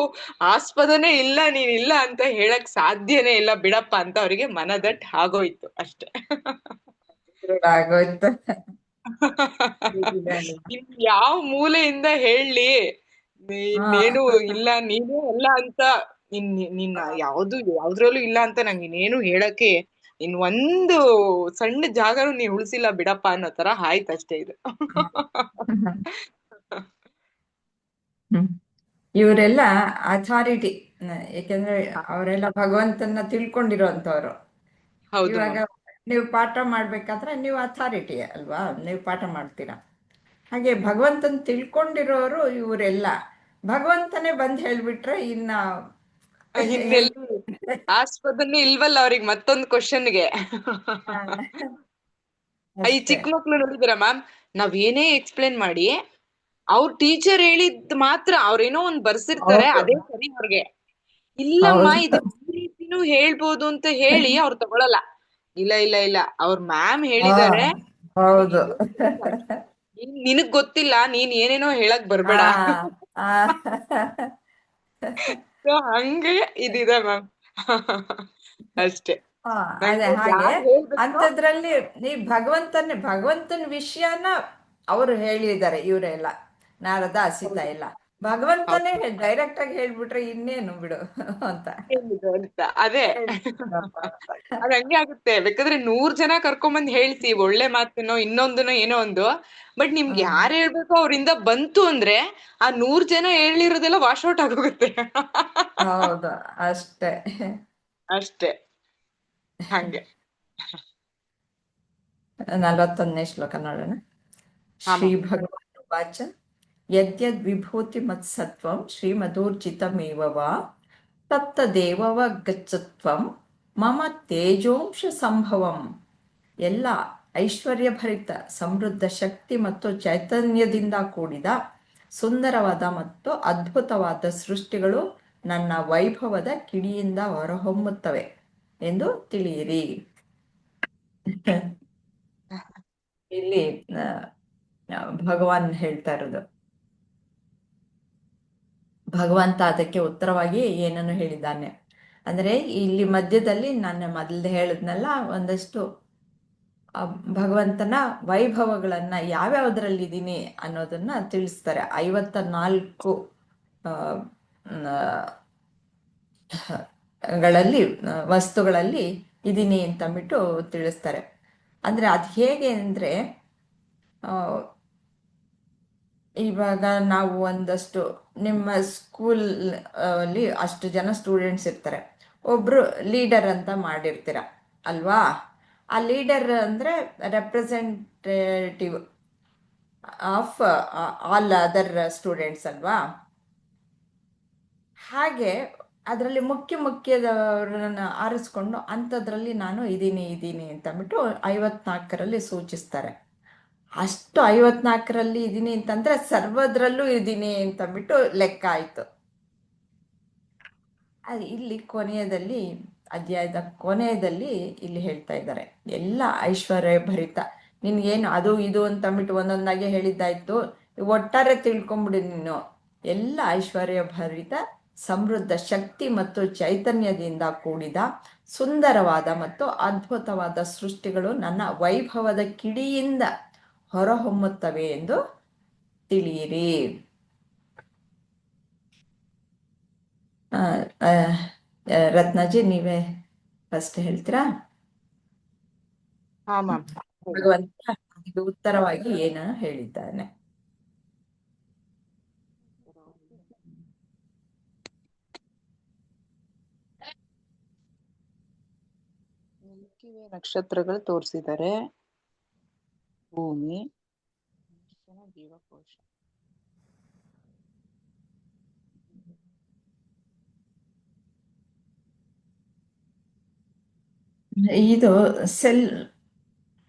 ಆಸ್ಪದನೇ ಇಲ್ಲ, ನೀನ್ ಇಲ್ಲ ಅಂತ ಹೇಳಕ್ ಸಾಧ್ಯನೇ ಇಲ್ಲ ಬಿಡಪ್ಪ ಅಂತ ಅವ್ರಿಗೆ ಮನದಟ್ ಆಗೋಯ್ತು ಅಷ್ಟೆ. ಆಗೋಯ್ತು. ಇನ್ ಯಾವ ಮೂಲೆಯಿಂದ ಹೇಳಿ, ಇನ್ನೇನು ಇಲ್ಲ, ನೀನು ಅಲ್ಲ ಅಂತ, ನಿನ್ನ ಯಾವ್ದ್ರಲ್ಲೂ ಇಲ್ಲ ಅಂತ ನಂಗೆ ಇನ್ನೇನು ಹೇಳಕ್ಕೆ ಇನ್ ಒಂದು ಸಣ್ಣ ಜಾಗನು ನೀ ಉಳಿಸಿಲ್ಲ ಬಿಡಪ್ಪ ಅನ್ನೋ ತರ ಆಯ್ತಷ್ಟೇ ಇದು. ಇವರೆಲ್ಲ ಅಥಾರಿಟಿ, ಯಾಕೆಂದ್ರೆ ಅವರೆಲ್ಲ ಭಗವಂತನ ತಿಳ್ಕೊಂಡಿರೋಂಥವ್ರು. ಇವಾಗ ನೀವು ಪಾಠ ಮಾಡ್ಬೇಕಾದ್ರೆ ನೀವು ಅಥಾರಿಟಿ ಅಲ್ವಾ, ನೀವು ಪಾಠ ಮಾಡ್ತೀರಾ. ಹಾಗೆ ಭಗವಂತನ ತಿಳ್ಕೊಂಡಿರೋರು ಇವರೆಲ್ಲ. ಭಗವಂತನೇ ಬಂದ್ ಹೇಳ್ಬಿಟ್ರೆ ಇನ್ನ ಆಸ್ಪದನೆ ಇಲ್ವಲ್ಲ ಅವ್ರಿಗೆ ಮತ್ತೊಂದು ಕ್ವಶನ್ಗೆ. ಈ ಚಿಕ್ಕ ಮಕ್ಳು ನೋಡಿದಿರ ಮ್ಯಾಮ್, ನಾವ್ ಏನೇ ಎಕ್ಸ್ಪ್ಲೇನ್ ಮಾಡಿ ಅವ್ರ ಟೀಚರ್ ಹೇಳಿದ್ ಮಾತ್ರ ಅವ್ರೇನೋ ಒಂದ್ ಬರ್ಸಿರ್ತಾರೆ ಹೌದು ಅದೇ ಸರಿ ಅವ್ರಿಗೆ. ಇಲ್ಲಮ್ಮ ಹೌದು ಇದು ಈ ರೀತಿನೂ ಹೇಳ್ಬೋದು ಅಂತ ಹೇಳಿ ಅವ್ರು ತಗೊಳಲ್ಲ. ಇಲ್ಲ ಇಲ್ಲ ಇಲ್ಲ ಅವ್ರ ಮ್ಯಾಮ್ ಹಾ ಹೇಳಿದಾರೆ, ಹೌದು ನಿನಗ್ ಗೊತ್ತಿಲ್ಲ, ನೀನ್ ಏನೇನೋ ಹೇಳಕ್ ಆ ಬರ್ಬೇಡ. ಆ So ಹಂಗೆ ಇದಿದೆ ಮ್ಯಾಮ್. ಅಷ್ಟೇ. ಹಾ ಅದೇ ನಂಗೆ ಹಾಗೆ ಯಾರ್ ಹೇಳ್ಬೇಕೋ ಅಂಥದ್ರಲ್ಲಿ ಈ ಭಗವಂತನ ವಿಷಯನ ಅವರು ಹೇಳಿದ್ದಾರೆ ಇವರೆಲ್ಲ, ನಾರದ ಅಸಿತ ಹೌದು ಎಲ್ಲ. ಭಗವಂತನೇ ಹೌದು ಡೈರೆಕ್ಟ್ ಆಗಿ ಹೇಳ್ಬಿಟ್ರೆ ಇನ್ನೇನು ಬಿಡು ಅಂತ ಹೇಳಿದ್ದು ಅಂತ ಅದೇ. ಹೇಳ್ಬಿಟ್ರಪ್ಪ ಅಂತ. ಅದ್ ಹಂಗೆ ಆಗುತ್ತೆ. ಬೇಕಾದ್ರೆ 100 ಜನ ಕರ್ಕೊಂಬಂದ್ ಹೇಳ್ತಿ ಒಳ್ಳೆ ಮಾತನ್ನೋ ಇನ್ನೊಂದನೋ ಏನೋ ಒಂದು, ಬಟ್ ನಿಮ್ಗೆ ಹ್ಮ್ ಯಾರು ಹೇಳ್ಬೇಕೋ ಅವರಿಂದ ಬಂತು ಅಂದ್ರೆ ಆ 100 ಜನ ಹೇಳಿರೋದೆಲ್ಲ ವಾಶ್ ಔಟ್ ಆಗೋಗುತ್ತೆ. ಹೌದು ಅಷ್ಟೇ. ಅಷ್ಟೇ. ಹಂಗೆ. 41ನೇ ಶ್ಲೋಕ ನೋಡೋಣ. ಹಾ ಶ್ರೀ ಮ್ಯಾಮ್. ಭಗವಾನುವಾಚ ಯದ್ಯದ್ ವಿಭೂತಿ ಮತ್ಸತ್ವಂ ಶ್ರೀಮಧೂರ್ಜಿತಮೇವ ವಾ ತತ್ತದೇವವ ಗಚ್ಚತ್ವಂ ಮಮ ತೇಜೋಂಶ ಸಂಭವಂ. ಎಲ್ಲ ಐಶ್ವರ್ಯಭರಿತ ಸಮೃದ್ಧ ಶಕ್ತಿ ಮತ್ತು ಚೈತನ್ಯದಿಂದ ಕೂಡಿದ ಸುಂದರವಾದ ಮತ್ತು ಅದ್ಭುತವಾದ ಸೃಷ್ಟಿಗಳು ನನ್ನ ವೈಭವದ ಕಿಡಿಯಿಂದ ಹೊರಹೊಮ್ಮುತ್ತವೆ ಎಂದು ತಿಳಿಯಿರಿ. ಇಲ್ಲಿ ಭಗವಾನ್ ಹೇಳ್ತಾ ಇರೋದು, ಭಗವಂತ ಅದಕ್ಕೆ ಉತ್ತರವಾಗಿ ಏನನ್ನು ಹೇಳಿದ್ದಾನೆ ಅಂದರೆ, ಇಲ್ಲಿ ಮಧ್ಯದಲ್ಲಿ ನಾನು ಮೊದಲು ಹೇಳಿದ್ನಲ್ಲ ಒಂದಷ್ಟು ಭಗವಂತನ ವೈಭವಗಳನ್ನ ಯಾವ್ಯಾವುದ್ರಲ್ಲಿದ್ದೀನಿ ಅನ್ನೋದನ್ನ ತಿಳಿಸ್ತಾರೆ. 54 ಗಳಲ್ಲಿ ವಸ್ತುಗಳಲ್ಲಿ ಇದ್ದೀನಿ ಅಂತಂದ್ಬಿಟ್ಟು ತಿಳಿಸ್ತಾರೆ. ಅಂದ್ರೆ ಅದು ಹೇಗೆ ಅಂದ್ರೆ, ಇವಾಗ ನಾವು ಒಂದಷ್ಟು ನಿಮ್ಮ ಸ್ಕೂಲ್ ಅಲ್ಲಿ ಅಷ್ಟು ಜನ ಸ್ಟೂಡೆಂಟ್ಸ್ ಇರ್ತಾರೆ, ಒಬ್ರು ಲೀಡರ್ ಅಂತ ಮಾಡಿರ್ತೀರ ಅಲ್ವಾ. ಆ ಲೀಡರ್ ಅಂದ್ರೆ representative of all other students ಅಲ್ವಾ. ಹಾಗೆ ಅದರಲ್ಲಿ ಮುಖ್ಯದವರನ್ನ ಆರಿಸ್ಕೊಂಡು ಅಂಥದ್ರಲ್ಲಿ ನಾನು ಇದ್ದೀನಿ ಅಂತಂದ್ಬಿಟ್ಟು 54ರಲ್ಲಿ ಸೂಚಿಸ್ತಾರೆ. ಅಷ್ಟು 54ರಲ್ಲಿ ಇದ್ದೀನಿ ಅಂತಂದ್ರೆ ಸರ್ವದ್ರಲ್ಲೂ ಇದ್ದೀನಿ ಅಂತಂದ್ಬಿಟ್ಟು ಲೆಕ್ಕ ಆಯ್ತು. ಅದು ಇಲ್ಲಿ ಕೊನೆಯದಲ್ಲಿ, ಅಧ್ಯಾಯದ ಕೊನೆಯದಲ್ಲಿ ಇಲ್ಲಿ ಹೇಳ್ತಾ ಇದ್ದಾರೆ, ಎಲ್ಲ ಐಶ್ವರ್ಯ ಭರಿತ. ನಿನ್ಗೇನು ಅದು ಇದು ಅಂತಂದ್ಬಿಟ್ಟು ಒಂದೊಂದಾಗೆ ಹೇಳಿದ್ದಾಯ್ತು, ಒಟ್ಟಾರೆ ತಿಳ್ಕೊಂಬಿಡು ನೀನು. ಎಲ್ಲ ಐಶ್ವರ್ಯ ಭರಿತ ಸಮೃದ್ಧ ಶಕ್ತಿ ಮತ್ತು ಚೈತನ್ಯದಿಂದ ಕೂಡಿದ ಸುಂದರವಾದ ಮತ್ತು ಅದ್ಭುತವಾದ ಸೃಷ್ಟಿಗಳು ನನ್ನ ವೈಭವದ ಕಿಡಿಯಿಂದ ಹೊರಹೊಮ್ಮುತ್ತವೆ ಎಂದು ತಿಳಿಯಿರಿ. ರತ್ನಾಜಿ, ನೀವೇ ಫಸ್ಟ್ ಹೇಳ್ತೀರಾ? ಹಾ ಮ್ಯಾಮ್. ಭಗವಂತ ಅದಕ್ಕೆ ಉತ್ತರವಾಗಿ ಏನು ಹೇಳಿದ್ದಾನೆ? ಮಿಲ್ಕಿವೇ ನಕ್ಷತ್ರಗಳು ತೋರಿಸಿದ್ದಾರೆ, ಭೂಮಿ, ಮನುಷ್ಯನ ಜೀವಕೋಶ. ಇದು ಸೆಲ್,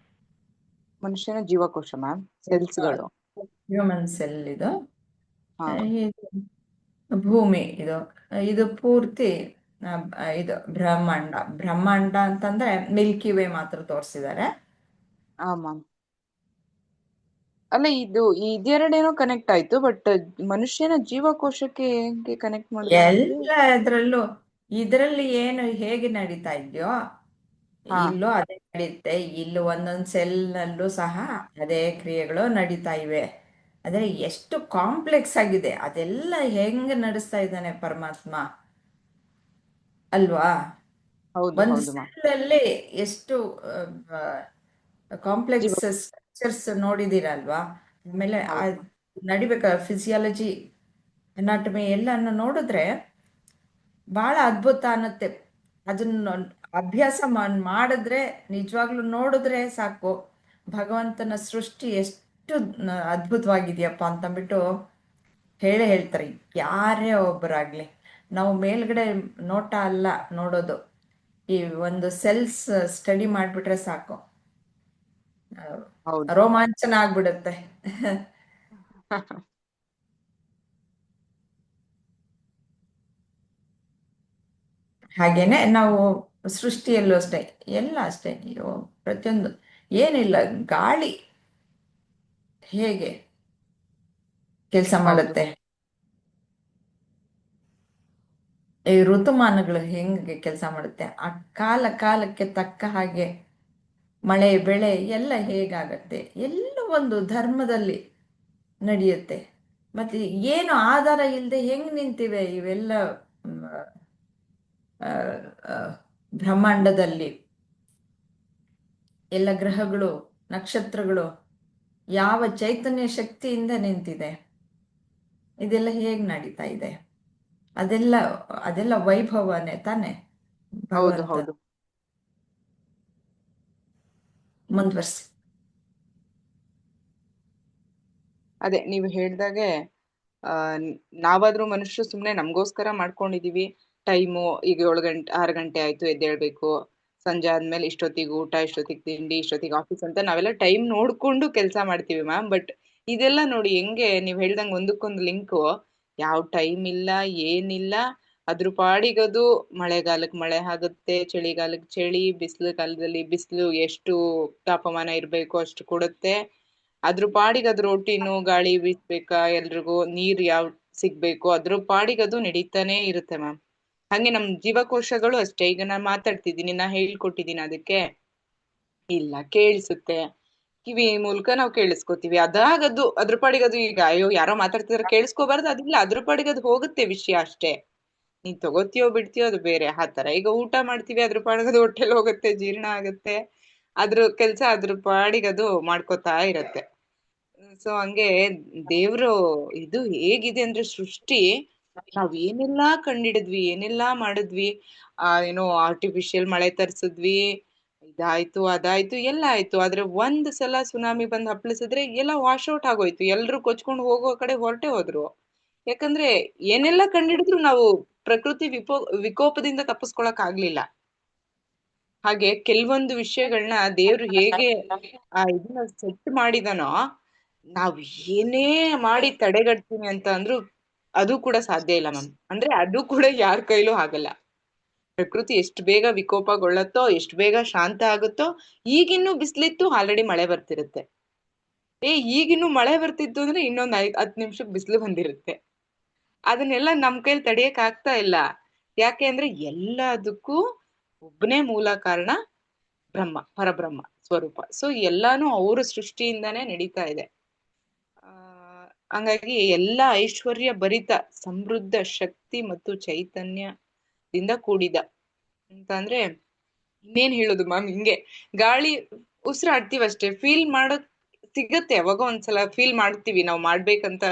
ಮನುಷ್ಯನ ಜೀವಕೋಶ ಮ್ಯಾಮ್, ಸೆಲ್ಸ್ಗಳು. ಹ್ಯೂಮನ್ ಸೆಲ್ ಇದು. ಹಾ ಇದು ಭೂಮಿ, ಇದು ಪೂರ್ತಿ ಇದು ಬ್ರಹ್ಮಾಂಡ ಅಂತಂದ್ರೆ ಮಿಲ್ಕಿ ವೇ ಮಾತ್ರ ತೋರಿಸಿದ್ದಾರೆ. ಹಾ ಮ್ಯಾಮ್. ಅಲ್ಲ ಇದೆರಡೇನೋ ಕನೆಕ್ಟ್ ಆಯ್ತು, ಬಟ್ ಮನುಷ್ಯನ ಜೀವಕೋಶಕ್ಕೆ ಹೇಗೆ ಕನೆಕ್ಟ್ ಮಾಡಿದ್ರು ಅಂದ್ರೆ ಇದರಲ್ಲಿ ಏನು ಹೇಗೆ ನಡೀತಾ ಇದೆಯೋ ಹಾ ಇಲ್ಲೂ ಅದೇ ನಡೆಯುತ್ತೆ. ಇಲ್ಲೂ ಒಂದೊಂದು ಸೆಲ್ನಲ್ಲೂ ಸಹ ಅದೇ ಕ್ರಿಯೆಗಳು ನಡೀತಾ ಇವೆ. ಆದರೆ ಎಷ್ಟು ಕಾಂಪ್ಲೆಕ್ಸ್ ಆಗಿದೆ, ಅದೆಲ್ಲ ಹೆಂಗೆ ನಡೆಸ್ತಾ ಇದ್ದಾನೆ ಪರಮಾತ್ಮ ಅಲ್ವಾ. ಹೌದು ಒಂದು ಹೌದು ಮ್ಯಾಮ್. ಸೆಲ್ಲಲ್ಲಿ ಎಷ್ಟು ಕಾಂಪ್ಲೆಕ್ಸ್ ಜೀವ ಸ್ಟ್ರಕ್ಚರ್ಸ್ ನೋಡಿದ್ದೀರಲ್ವಾ. ಆಮೇಲೆ ಹೌದು ನಡಿಬೇಕ ಫಿಸಿಯಾಲಜಿ, ಅನಾಟಮಿ ಎಲ್ಲಾನು ನೋಡಿದ್ರೆ ಬಹಳ ಅದ್ಭುತ ಅನ್ನತ್ತೆ. ಅದನ್ನ ಅಭ್ಯಾಸ ಮಾಡಿದ್ರೆ, ನಿಜವಾಗ್ಲೂ ನೋಡಿದ್ರೆ ಸಾಕು, ಭಗವಂತನ ಸೃಷ್ಟಿ ಎಷ್ಟು ಅದ್ಭುತವಾಗಿದೆಯಪ್ಪ ಅಂತಂದ್ಬಿಟ್ಟು ಹೇಳ್ತಾರೆ ಯಾರೇ ಒಬ್ಬರಾಗ್ಲಿ. ನಾವು ಮೇಲ್ಗಡೆ ನೋಟ ಅಲ್ಲ ನೋಡೋದು, ಈ ಒಂದು ಸೆಲ್ಸ್ ಸ್ಟಡಿ ಮಾಡಿಬಿಟ್ರೆ ಸಾಕು, ಹೌದು. ರೋಮಾಂಚನ ಆಗ್ಬಿಡುತ್ತೆ. ಹಾಗೇನೆ ನಾವು ಸೃಷ್ಟಿಯಲ್ಲೂ ಅಷ್ಟೇ, ಎಲ್ಲ ಅಷ್ಟೇ. ಅಯ್ಯೋ, ಪ್ರತಿಯೊಂದು ಏನಿಲ್ಲ, ಗಾಳಿ ಹೇಗೆ ಕೆಲಸ ಹೌದು ಮಾಡುತ್ತೆ, ಈ ಋತುಮಾನಗಳು ಹೆಂಗೆ ಕೆಲಸ ಮಾಡುತ್ತೆ, ಆ ಕಾಲ ಕಾಲಕ್ಕೆ ತಕ್ಕ ಹಾಗೆ ಮಳೆ ಬೆಳೆ ಎಲ್ಲ ಹೇಗಾಗತ್ತೆ, ಎಲ್ಲ ಒಂದು ಧರ್ಮದಲ್ಲಿ ನಡೆಯುತ್ತೆ. ಮತ್ತೆ ಏನು ಆಧಾರ ಇಲ್ಲದೆ ಹೆಂಗ್ ನಿಂತಿವೆ ಇವೆಲ್ಲ ಮ್, ಆ, ಆ, ಬ್ರಹ್ಮಾಂಡದಲ್ಲಿ ಎಲ್ಲ ಗ್ರಹಗಳು, ನಕ್ಷತ್ರಗಳು ಯಾವ ಚೈತನ್ಯ ಶಕ್ತಿಯಿಂದ ನಿಂತಿದೆ, ಇದೆಲ್ಲ ಹೇಗ್ ನಡೀತಾ ಇದೆ, ಅದೆಲ್ಲ ಅದೆಲ್ಲ ವೈಭವನೇ ತಾನೆ ಹೌದು ಭಗವಂತ. ಹೌದು. ಮುಂದುವರ್ಸಿ. ಅದೇ ನೀವು ಹೇಳ್ದಾಗೆ ಆ ನಾವಾದ್ರೂ ಮನುಷ್ಯರು ಸುಮ್ನೆ ನಮ್ಗೋಸ್ಕರ ಮಾಡ್ಕೊಂಡಿದೀವಿ. ಟೈಮು ಈಗ 7 ಗಂಟೆ 6 ಗಂಟೆ ಆಯ್ತು ಎದ್ದೇಳ್ಬೇಕು, ಸಂಜೆ ಆದ್ಮೇಲೆ ಇಷ್ಟೊತ್ತಿಗೆ ಊಟ, ಇಷ್ಟೊತ್ತಿಗೆ ತಿಂಡಿ, ಇಷ್ಟೊತ್ತಿಗೆ ಆಫೀಸ್ ಅಂತ ನಾವೆಲ್ಲ ಟೈಮ್ ನೋಡ್ಕೊಂಡು ಕೆಲಸ ಮಾಡ್ತೀವಿ ಮ್ಯಾಮ್. ಬಟ್ ಇದೆಲ್ಲ ನೋಡಿ ಹೆಂಗೆ ನೀವ್ ಹೇಳ್ದಂಗೆ ಒಂದಕ್ಕೊಂದು ಲಿಂಕು. ಯಾವ ಟೈಮ್ ಇಲ್ಲ, ಏನಿಲ್ಲ, ಅದ್ರ ಪಾಡಿಗದು ಮಳೆಗಾಲಕ್ಕೆ ಮಳೆ ಆಗುತ್ತೆ, ಚಳಿಗಾಲಕ್ಕೆ ಚಳಿ, ಬಿಸಿಲು ಕಾಲದಲ್ಲಿ ಬಿಸಿಲು ಎಷ್ಟು ತಾಪಮಾನ ಇರ್ಬೇಕು ಅಷ್ಟು ಕೊಡುತ್ತೆ. ಅದ್ರ ಪಾಡಿಗೆ ಅದ್ರ ಒಟ್ಟಿನು ಗಾಳಿ ಬೀಸ್ಬೇಕಾ, ಎಲ್ರಿಗೂ ನೀರ್ ಯಾವ ಸಿಗ್ಬೇಕು, ಅದ್ರ ಪಾಡಿಗೆ ಅದು ನಡೀತಾನೆ ಇರುತ್ತೆ ಮ್ಯಾಮ್. ಹಂಗೆ ನಮ್ ಜೀವಕೋಶಗಳು ಅಷ್ಟೇ. ಈಗ ನಾನ್ ಮಾತಾಡ್ತಿದ್ದೀನಿ, ನಾ ಹೇಳ್ಕೊಟ್ಟಿದ್ದೀನಿ ಅದಕ್ಕೆ, ಇಲ್ಲ ಕೇಳಿಸುತ್ತೆ, ಕಿವಿ ಮೂಲಕ ನಾವು ಕೇಳಿಸ್ಕೊತೀವಿ. ಅದಾಗದು ಅದ್ರ ಪಾಡಿಗೆ ಅದು, ಈಗ ಅಯ್ಯೋ ಯಾರೋ ಮಾತಾಡ್ತಿದಾರೆ ಕೇಳಿಸ್ಕೋಬಾರ್ದು ಅದಿಲ್ಲ, ಅದ್ರ ಪಾಡಿಗೆ ಅದು ಹೋಗುತ್ತೆ ವಿಷಯ ಅಷ್ಟೇ. ನೀನ್ ತಗೋತೀಯೋ ಬಿಡ್ತೀಯೋ ಅದು ಬೇರೆ. ಆ ತರ ಈಗ ಊಟ ಮಾಡ್ತೀವಿ, ಅದ್ರ ಪಾಡಿಗೆ ಅದು ಹೊಟ್ಟೆಲ್ ಹೋಗುತ್ತೆ, ಜೀರ್ಣ ಆಗುತ್ತೆ, ಅದ್ರ ಕೆಲ್ಸ ಅದ್ರ ಪಾಡಿಗೆ ಅದು ಮಾಡ್ಕೋತಾ ಇರತ್ತೆ. ಸೊ ಹಂಗೆ ದೇವ್ರು ಇದು ಹೇಗಿದೆ ಅಂದ್ರೆ ಸೃಷ್ಟಿ, ನಾವ್ ಏನೆಲ್ಲಾ ಕಂಡಿಡಿದ್ವಿ, ಏನೆಲ್ಲಾ ಮಾಡಿದ್ವಿ. ಏನೋ ಆರ್ಟಿಫಿಷಿಯಲ್ ಮಳೆ ತರ್ಸಿದ್ವಿ, ಇದಾಯ್ತು ಅದಾಯ್ತು ಎಲ್ಲ ಆಯ್ತು. ಆದ್ರೆ ಒಂದ್ ಸಲ ಸುನಾಮಿ ಬಂದ್ ಹಪ್ಳಿಸಿದ್ರೆ ಎಲ್ಲ ವಾಶ್ ಔಟ್ ಆಗೋಯ್ತು, ಎಲ್ರು ಕೊಚ್ಕೊಂಡು ಹೋಗೋ ಕಡೆ ಹೊರಟೆ ಹೋದ್ರು. ಯಾಕಂದ್ರೆ ಏನೆಲ್ಲ ಕಂಡಿಡಿದ್ರು ನಾವು ಪ್ರಕೃತಿ ವಿಕೋಪದಿಂದ ತಪ್ಪಿಸ್ಕೊಳಕ್ ಆಗ್ಲಿಲ್ಲ. ಹಾಗೆ ಕೆಲವೊಂದು ವಿಷಯಗಳನ್ನ ದೇವ್ರು ಹೇಗೆ ಇದನ್ನ ಸೆಟ್ ಮಾಡಿದಾನೋ, ನಾವ್ ಏನೇ ಮಾಡಿ ತಡೆಗಟ್ತೀನಿ ಅಂತ ಅಂದ್ರೂ ಅದು ಕೂಡ ಸಾಧ್ಯ ಇಲ್ಲ ಮ್ಯಾಮ್. ಅಂದ್ರೆ ಅದು ಕೂಡ ಯಾರ ಕೈಲೂ ಆಗಲ್ಲ. ಪ್ರಕೃತಿ ಎಷ್ಟು ಬೇಗ ವಿಕೋಪಗೊಳ್ಳತ್ತೋ, ಎಷ್ಟು ಬೇಗ ಶಾಂತ ಆಗುತ್ತೋ. ಈಗಿನ್ನೂ ಬಿಸ್ಲಿತ್ತು, ಆಲ್ರೆಡಿ ಮಳೆ ಬರ್ತಿರುತ್ತೆ. ಈಗಿನ್ನೂ ಮಳೆ ಬರ್ತಿತ್ತು ಅಂದ್ರೆ ಇನ್ನೊಂದ್ 10 ನಿಮಿಷಕ್ಕೆ ಬಿಸಿಲು ಬಂದಿರುತ್ತೆ. ಅದನ್ನೆಲ್ಲ ನಮ್ ಕೈಲಿ ತಡಿಯಕ್ ಆಗ್ತಾ ಇಲ್ಲ. ಯಾಕೆ ಅಂದ್ರೆ ಎಲ್ಲದಕ್ಕೂ ಒಬ್ಬನೇ ಮೂಲ ಕಾರಣ, ಬ್ರಹ್ಮ, ಪರಬ್ರಹ್ಮ ಸ್ವರೂಪ. ಸೊ ಎಲ್ಲಾನು ಅವ್ರ ಸೃಷ್ಟಿಯಿಂದಾನೇ ನಡೀತಾ ಇದೆ. ಆ ಹಂಗಾಗಿ ಎಲ್ಲ ಐಶ್ವರ್ಯ ಭರಿತ, ಸಮೃದ್ಧ ಶಕ್ತಿ ಮತ್ತು ಚೈತನ್ಯದಿಂದ ಕೂಡಿದ ಅಂತ ಅಂದ್ರೆ ಇನ್ನೇನ್ ಹೇಳೋದು ಮ್ಯಾಮ್. ಹಿಂಗೆ ಗಾಳಿ ಉಸಿರಾಡ್ತೀವಷ್ಟೇ, ಫೀಲ್ ಮಾಡೋಕ್ ಸಿಗತ್ತೆ. ಯಾವಾಗ ಒಂದ್ಸಲ ಫೀಲ್ ಮಾಡ್ತೀವಿ, ನಾವ್ ಮಾಡ್ಬೇಕಂತ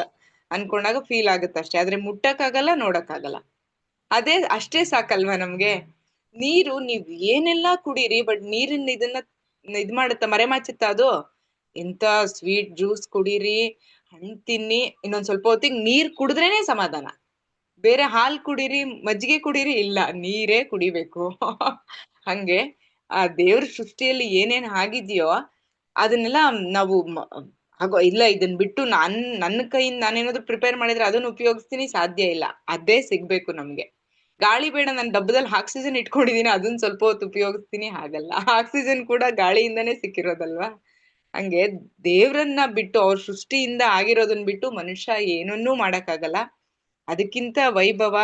ಅನ್ಕೊಂಡಾಗ ಫೀಲ್ ಆಗುತ್ತೆ ಅಷ್ಟೇ. ಆದ್ರೆ ಮುಟ್ಟಕ್ಕಾಗಲ್ಲ, ನೋಡಕ್ಕಾಗಲ್ಲ. ಅಷ್ಟೇ ಸಾಕಲ್ವಾ ನಮ್ಗೆ. ನೀರು ನೀವ್ ಏನೆಲ್ಲಾ ಕುಡೀರಿ, ಬಟ್ ನೀರಿನ ಇದನ್ನ ಇದ್ ಮಾಡುತ್ತ, ಮರೆಮಾಚುತ್ತಾ ಅದು. ಎಂತ ಸ್ವೀಟ್ ಜ್ಯೂಸ್ ಕುಡೀರಿ, ಹಣ್ಣು ತಿನ್ನಿ, ಇನ್ನೊಂದ್ ಸ್ವಲ್ಪ ಹೊತ್ತಿಗೆ ನೀರ್ ಕುಡಿದ್ರೇನೆ ಸಮಾಧಾನ. ಬೇರೆ ಹಾಲ್ ಕುಡೀರಿ, ಮಜ್ಜಿಗೆ ಕುಡೀರಿ, ಇಲ್ಲ ನೀರೇ ಕುಡಿಬೇಕು. ಹಂಗೆ ಆ ದೇವ್ರ ಸೃಷ್ಟಿಯಲ್ಲಿ ಏನೇನ್ ಆಗಿದ್ಯೋ ಅದನ್ನೆಲ್ಲ ನಾವು ಹಾಗೋ ಇಲ್ಲ ಇದನ್ ಬಿಟ್ಟು ನನ್ನ ಕೈಯಿಂದ ನಾನೇನಾದ್ರು ಪ್ರಿಪೇರ್ ಮಾಡಿದ್ರೆ ಅದನ್ನ ಉಪಯೋಗಿಸ್ತೀನಿ, ಸಾಧ್ಯ ಇಲ್ಲ. ಅದೇ ಸಿಗ್ಬೇಕು ನಮ್ಗೆ. ಗಾಳಿ ಬೇಡ, ನಾನು ಡಬ್ಬದಲ್ಲಿ ಆಕ್ಸಿಜನ್ ಇಟ್ಕೊಂಡಿದೀನಿ, ಅದನ್ನ ಸ್ವಲ್ಪ ಹೊತ್ತು ಉಪಯೋಗಿಸ್ತೀನಿ, ಹಾಗಲ್ಲ. ಆಕ್ಸಿಜನ್ ಕೂಡ ಗಾಳಿಯಿಂದಾನೇ ಸಿಕ್ಕಿರೋದಲ್ವಾ. ಹಂಗೆ ದೇವ್ರನ್ನ ಬಿಟ್ಟು, ಅವ್ರ ಸೃಷ್ಟಿಯಿಂದ ಆಗಿರೋದನ್ನ ಬಿಟ್ಟು ಮನುಷ್ಯ ಏನನ್ನೂ ಮಾಡಕ್ಕಾಗಲ್ಲ. ಅದಕ್ಕಿಂತ ವೈಭವ,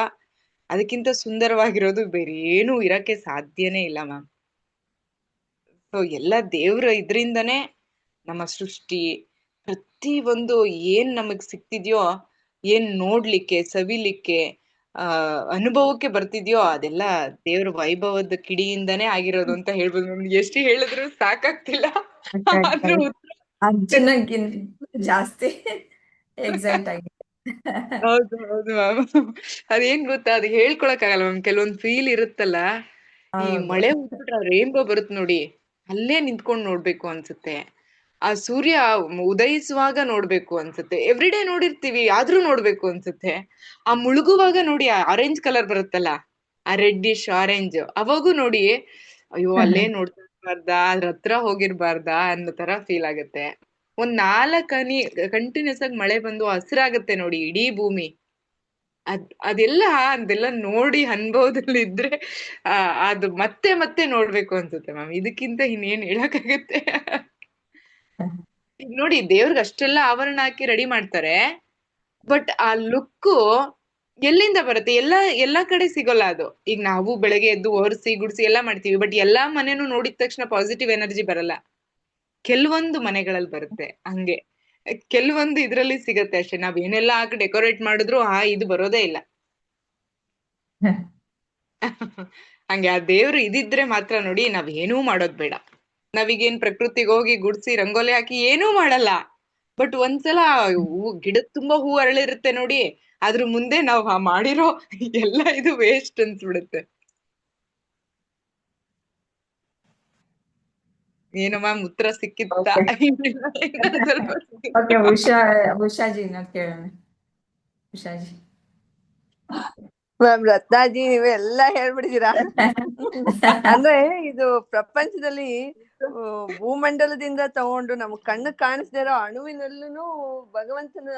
ಅದಕ್ಕಿಂತ ಸುಂದರವಾಗಿರೋದು ಬೇರೆ ಏನೂ ಇರಕ್ಕೆ ಸಾಧ್ಯನೇ ಇಲ್ಲ ಮ್ಯಾಮ್. ಸೊ ಎಲ್ಲ ದೇವ್ರ ಇದ್ರಿಂದನೇ ನಮ್ಮ ಸೃಷ್ಟಿ, ಪ್ರತಿ ಒಂದು ಏನ್ ನಮಗ್ ಸಿಕ್ತಿದ್ಯೋ, ಏನ್ ನೋಡ್ಲಿಕ್ಕೆ, ಸವಿಲಿಕ್ಕೆ, ಅನುಭವಕ್ಕೆ ಬರ್ತಿದ್ಯೋ ಅದೆಲ್ಲ ದೇವ್ರ ವೈಭವದ ಕಿಡಿಯಿಂದಾನೇ ಆಗಿರೋದು ಅಂತ ಹೇಳ್ಬೋದು. ನಮ್ಗೆ ಎಷ್ಟು ಹೇಳಿದ್ರು ಸಾಕಾಗ್ತಿಲ್ಲ. ಆದ್ರೂ ಅರ್ಜುನಗಿಂತ ಜಾಸ್ತಿ ಎಕ್ಸೈಟ್ ಆಗಿದೆ. ಹೌದು ಹೌದು ಮ್ಯಾಮ್. ಅದೇನ್ ಗೊತ್ತಾ, ಅದು ಹೇಳ್ಕೊಳಕ್ ಆಗಲ್ಲ ಮ್ಯಾಮ್. ಕೆಲವೊಂದ್ ಫೀಲ್ ಇರುತ್ತಲ್ಲ, ಈ ಹೌದು. ಮಳೆ ಹುಟ್ಬಿಟ್ರೆ ರೇನ್ಬೋ ಬರುತ್ತೆ ನೋಡಿ, ಅಲ್ಲೇ ನಿಂತ್ಕೊಂಡ್ ನೋಡ್ಬೇಕು ಅನ್ಸುತ್ತೆ. ಆ ಸೂರ್ಯ ಉದಯಿಸುವಾಗ ನೋಡ್ಬೇಕು ಅನ್ಸುತ್ತೆ. ಎವ್ರಿಡೇ ನೋಡಿರ್ತೀವಿ, ಆದ್ರೂ ನೋಡ್ಬೇಕು ಅನ್ಸುತ್ತೆ. ಆ ಮುಳುಗುವಾಗ ನೋಡಿ, ಆ ಆರೆಂಜ್ ಕಲರ್ ಬರುತ್ತಲ್ಲ, ಆ ರೆಡ್ಡಿಶ್ ಆರೆಂಜ್, ಅವಾಗೂ ನೋಡಿ ಅಯ್ಯೋ ಅಲ್ಲೇ ನೋಡ್ತಾ ಇರ್ಬಾರ್ದಾ, ಅದ್ರ ಹತ್ರ ಹೋಗಿರ್ಬಾರ್ದಾ ಅನ್ನೋ ತರ ಫೀಲ್ ಆಗುತ್ತೆ. ಒಂದ್ 4 ಹನಿ ಕಂಟಿನ್ಯೂಸ್ ಆಗಿ ಮಳೆ ಬಂದು ಹಸಿರಾಗತ್ತೆ ನೋಡಿ ಇಡೀ ಭೂಮಿ, ಅದೆಲ್ಲ ನೋಡಿ ಅನುಭವದಲ್ಲಿ ಇದ್ರೆ ಅದು ಮತ್ತೆ ಮತ್ತೆ ನೋಡ್ಬೇಕು ಅನ್ಸುತ್ತೆ ಮ್ಯಾಮ್. ಇದಕ್ಕಿಂತ ಇನ್ನೇನ್ ಹೇಳಕ್ಕಾಗತ್ತೆ. ಈಗ ನೋಡಿ, ದೇವ್ರಿಗೆ ಅಷ್ಟೆಲ್ಲ ಆವರಣ ಹಾಕಿ ರೆಡಿ ಮಾಡ್ತಾರೆ, ಬಟ್ ಆ ಲುಕ್ ಎಲ್ಲಿಂದ ಬರುತ್ತೆ? ಎಲ್ಲಾ ಕಡೆ ಸಿಗೋಲ್ಲ ಅದು. ಈಗ ನಾವು ಬೆಳಗ್ಗೆ ಎದ್ದು ಒರೆಸಿ ಗುಡಿಸಿ ಎಲ್ಲಾ ಮಾಡ್ತೀವಿ, ಬಟ್ ಎಲ್ಲಾ ಮನೆನೂ ನೋಡಿದ ತಕ್ಷಣ ಪಾಸಿಟಿವ್ ಎನರ್ಜಿ ಬರಲ್ಲ. ಕೆಲವೊಂದು ಮನೆಗಳಲ್ಲಿ ಬರುತ್ತೆ ಹಂಗೆ, ಕೆಲವೊಂದು ಇದ್ರಲ್ಲಿ ಸಿಗತ್ತೆ ಅಷ್ಟೇ. ನಾವ್ ಏನೆಲ್ಲ ಹಾಕಿ ಡೆಕೋರೇಟ್ ಮಾಡಿದ್ರು ಇದು ಬರೋದೇ ಇಲ್ಲ. ಹಂಗೆ ಆ ದೇವ್ರು ಇದಿದ್ರೆ ಮಾತ್ರ ನೋಡಿ, ನಾವ್ ಏನೂ ಮಾಡೋದ್ ಬೇಡ. ನಾವೀಗೇನ್ ಪ್ರಕೃತಿಗೆ ಹೋಗಿ ಗುಡ್ಸಿ ರಂಗೋಲಿ ಹಾಕಿ ಏನೂ ಮಾಡಲ್ಲ, ಬಟ್ ಒಂದ್ಸಲ ಗಿಡದ ತುಂಬಾ ಹೂ ಅರಳಿರುತ್ತೆ ನೋಡಿ, ಅದ್ರ ಮುಂದೆ ನಾವ್ ಮಾಡಿರೋ ಎಲ್ಲ ಇದು ವೇಸ್ಟ್ ಅನ್ಸ್ಬಿಡುತ್ತೆ. ಏನು ಮ್ಯಾಮ್, ಉತ್ತರ ಸಿಕ್ಕಿತ್ತಾ? ಸ್ವಲ್ಪ ಓಕೆ, ಉಷಾಜಿನ ಕೇಳೋಣ. ಉಷಾಜಿ. ಮ್ಯಾಮ್, ರತ್ನಾಜಿ ನೀವೆಲ್ಲ ಹೇಳ್ಬಿಡಿದೀರಾ. ಅಂದ್ರೆ ಇದು ಪ್ರಪಂಚದಲ್ಲಿ ಭೂಮಂಡಲದಿಂದ ತಗೊಂಡು ನಮ್ಗ್ ಕಣ್ಣು ಕಾಣಿಸ್ದೇ ಇರೋ ಅಣುವಿನಲ್ಲೂ ಭಗವಂತನ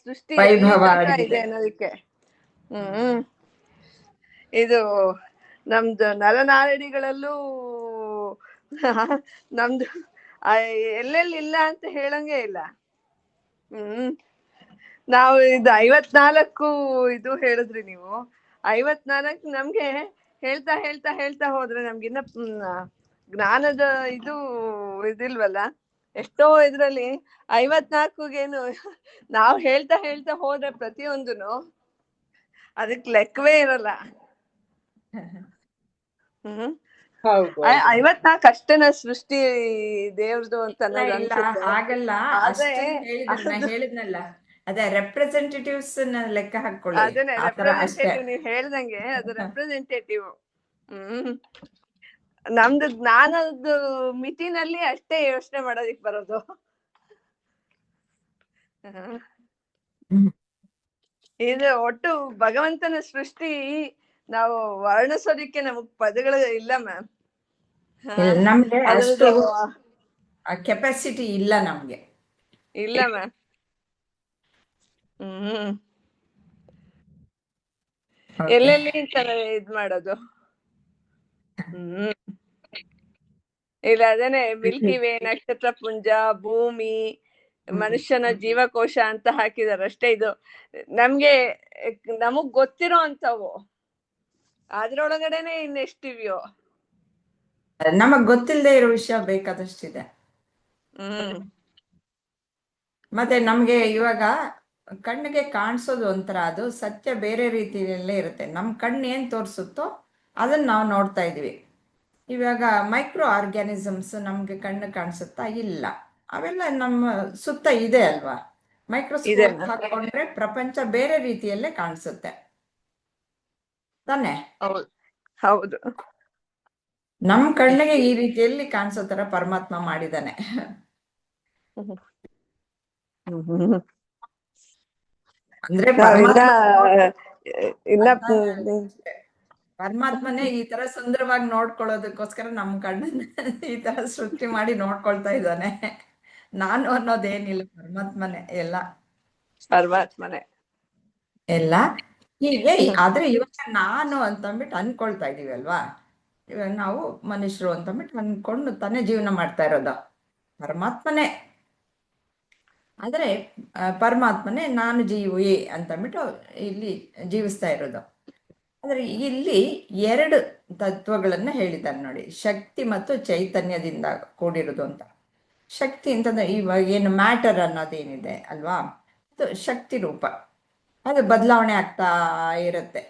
ಸೃಷ್ಟಿ ಎಲ್ಲಿ ವೈಭವ ತನಕ ಆಗಿದೆ. ಇದೆ ಅನ್ನೋದಕ್ಕೆ. ಇದು ನಮ್ದು ನರನಾಡಿಗಳಲ್ಲೂ ನಮ್ದು ಎಲ್ಲೆಲ್ಲಿ ಇಲ್ಲ ಅಂತ ಹೇಳಂಗೆ ಇಲ್ಲ. ನಾವು ಇದು 54 ಇದು ಹೇಳಿದ್ರಿ ನೀವು. 54 ನಮ್ಗೆ ಹೇಳ್ತಾ ಹೇಳ್ತಾ ಹೇಳ್ತಾ ಹೋದ್ರೆ ನಮ್ಗಿನ್ನ ಜ್ಞಾನದ ಇದಿಲ್ವಲ್ಲ. ಎಷ್ಟೋ ಇದ್ರಲ್ಲಿ 54ಗೇನು ನಾವು ಹೇಳ್ತಾ ಹೇಳ್ತಾ ಹೋದ್ರೆ ಪ್ರತಿಯೊಂದನು ಅದಕ್ ಲೆಕ್ಕವೇ ಇರಲ್ಲ. 54 ಅಷ್ಟೇನ ಸೃಷ್ಟಿ ದೇವ್ರದು ಅಂತ ಅನ್ನೋದು ಅನ್ಸುತ್ತೆ. ಆಗಲ್ಲ. ನಾ ಹೇಳಿದ್ನಲ್ಲ, ಅದೇ ರೆಪ್ರೆಸೆಂಟೇಟಿವ್ಸ್ ಲೆಕ್ಕ ಹಾಕೊಳ್ಳಿ. ಅದನ್ನೇ ಆತರ ಅಷ್ಟೇ. ರೆಪ್ರೆಸೆಂಟೇಟಿವ್ ನೀವ್ ಹೇಳ್ದಂಗೆ ಅದು ರೆಪ್ರೆಸೆಂಟೇಟಿವ್. ನಮ್ದು ಜ್ಞಾನದ ಮಿತಿನಲ್ಲಿ ಅಷ್ಟೇ ಯೋಚನೆ ಮಾಡೋದಿಕ್ ಬರೋದು. ಇದು ಒಟ್ಟು ಭಗವಂತನ ಸೃಷ್ಟಿ ನಾವು ವರ್ಣಿಸೋದಿಕ್ಕೆ ನಮಗ್ ಪದಗಳು ಇಲ್ಲ ಮ್ಯಾಮ್. ನಮ್ಗೆ ಅಷ್ಟು ಕೆಪಾಸಿಟಿ ಇಲ್ಲ ನಮ್ಗೆ. ಇಲ್ಲ ಮ್ಯಾಮ್. ಎಲ್ಲೆಲ್ಲಿ ಇದ್ ಮಾಡೋದು. ಇಲ್ಲ ಅದೇನೆ ಮಿಲ್ಕಿ ವೇ, ನಕ್ಷತ್ರ ಪುಂಜ, ಭೂಮಿ, ಮನುಷ್ಯನ ಜೀವಕೋಶ ಅಂತ ಹಾಕಿದಾರೆ ಅಷ್ಟೇ. ಇದು ನಮಗ್ ಗೊತ್ತಿರೋ ಅಂತವು. ಅದ್ರೊಳಗಡೆನೆ ಇನ್ನೆಷ್ಟಿವ್ಯೋ ನಮಗ್ ಗೊತ್ತಿಲ್ಲದೆ ಇರೋ ವಿಷಯ ಬೇಕಾದಷ್ಟಿದೆ. ಮತ್ತೆ ನಮ್ಗೆ ಇವಾಗ ಕಣ್ಣಿಗೆ ಕಾಣಿಸೋದು ಒಂಥರ, ಅದು ಸತ್ಯ ಬೇರೆ ರೀತಿಯಲ್ಲೇ ಇರುತ್ತೆ. ನಮ್ ಕಣ್ಣು ಏನ್ ತೋರಿಸುತ್ತೋ ಅದನ್ನ ನಾವು ನೋಡ್ತಾ ಇದೀವಿ. ಇವಾಗ ಮೈಕ್ರೋ ಆರ್ಗ್ಯಾನಿಸಮ್ಸ್ ನಮ್ಗೆ ಕಣ್ಣು ಕಾಣಿಸುತ್ತಾ? ಇಲ್ಲ. ಅವೆಲ್ಲ ನಮ್ಮ ಸುತ್ತ ಇದೆ ಅಲ್ವಾ. ಮೈಕ್ರೋಸ್ಕೋಪ್ ಹಾಕೊಂಡ್ರೆ ಪ್ರಪಂಚ ಬೇರೆ ರೀತಿಯಲ್ಲೇ ಕಾಣಿಸುತ್ತೆ ತಾನೆ? ಹೌದು. ನಮ್ ಕಣ್ಣಿಗೆ ಈ ರೀತಿಯಲ್ಲಿ ಕಾಣಿಸೋ ತರ ಪರಮಾತ್ಮ ಮಾಡಿದಾನೆ. ಅಂದ್ರೆ ಪರಮಾತ್ಮನೇ ಈ ತರ ಸುಂದರವಾಗಿ ನೋಡ್ಕೊಳ್ಳೋದಕ್ಕೋಸ್ಕರ ನಮ್ ಕಣ್ಣನ್ನ ಈ ತರ ಸೃಷ್ಟಿ ಮಾಡಿ ನೋಡ್ಕೊಳ್ತಾ ಇದ್ದಾನೆ. ನಾನು ಅನ್ನೋದೇನಿಲ್ಲ, ಪರಮಾತ್ಮನೇ ಎಲ್ಲ ಹೀಗೆ. ಆದ್ರೆ ಇವಾಗ ನಾನು ಅಂತಂದ್ಬಿಟ್ಟು ಅನ್ಕೊಳ್ತಾ ಇದೀವಿ ಅಲ್ವಾ. ಇವಾಗ ನಾವು ಮನುಷ್ಯರು ಅಂತಂದ್ಬಿಟ್ಟು ಅನ್ಕೊಂಡು ತಾನೇ ಜೀವನ ಮಾಡ್ತಾ ಇರೋದು. ಪರಮಾತ್ಮನೇ ಆದ್ರೆ ಪರಮಾತ್ಮನೇ ನಾನು ಜೀವಿ ಅಂತಂದ್ಬಿಟ್ಟು ಇಲ್ಲಿ ಜೀವಿಸ್ತಾ ಇರೋದು. ಆದ್ರೆ ಇಲ್ಲಿ 2 ತತ್ವಗಳನ್ನ ಹೇಳಿದ್ದಾರೆ ನೋಡಿ, ಶಕ್ತಿ ಮತ್ತು ಚೈತನ್ಯದಿಂದ ಕೂಡಿರೋದು ಅಂತ. ಶಕ್ತಿ ಅಂತಂದ್ರೆ ಇವಾಗ ಏನು ಮ್ಯಾಟರ್ ಅನ್ನೋದೇನಿದೆ ಅಲ್ವಾ, ಅದು ಶಕ್ತಿ ರೂಪ, ಅದು ಬದಲಾವಣೆ ಆಗ್ತಾ ಇರುತ್ತೆ.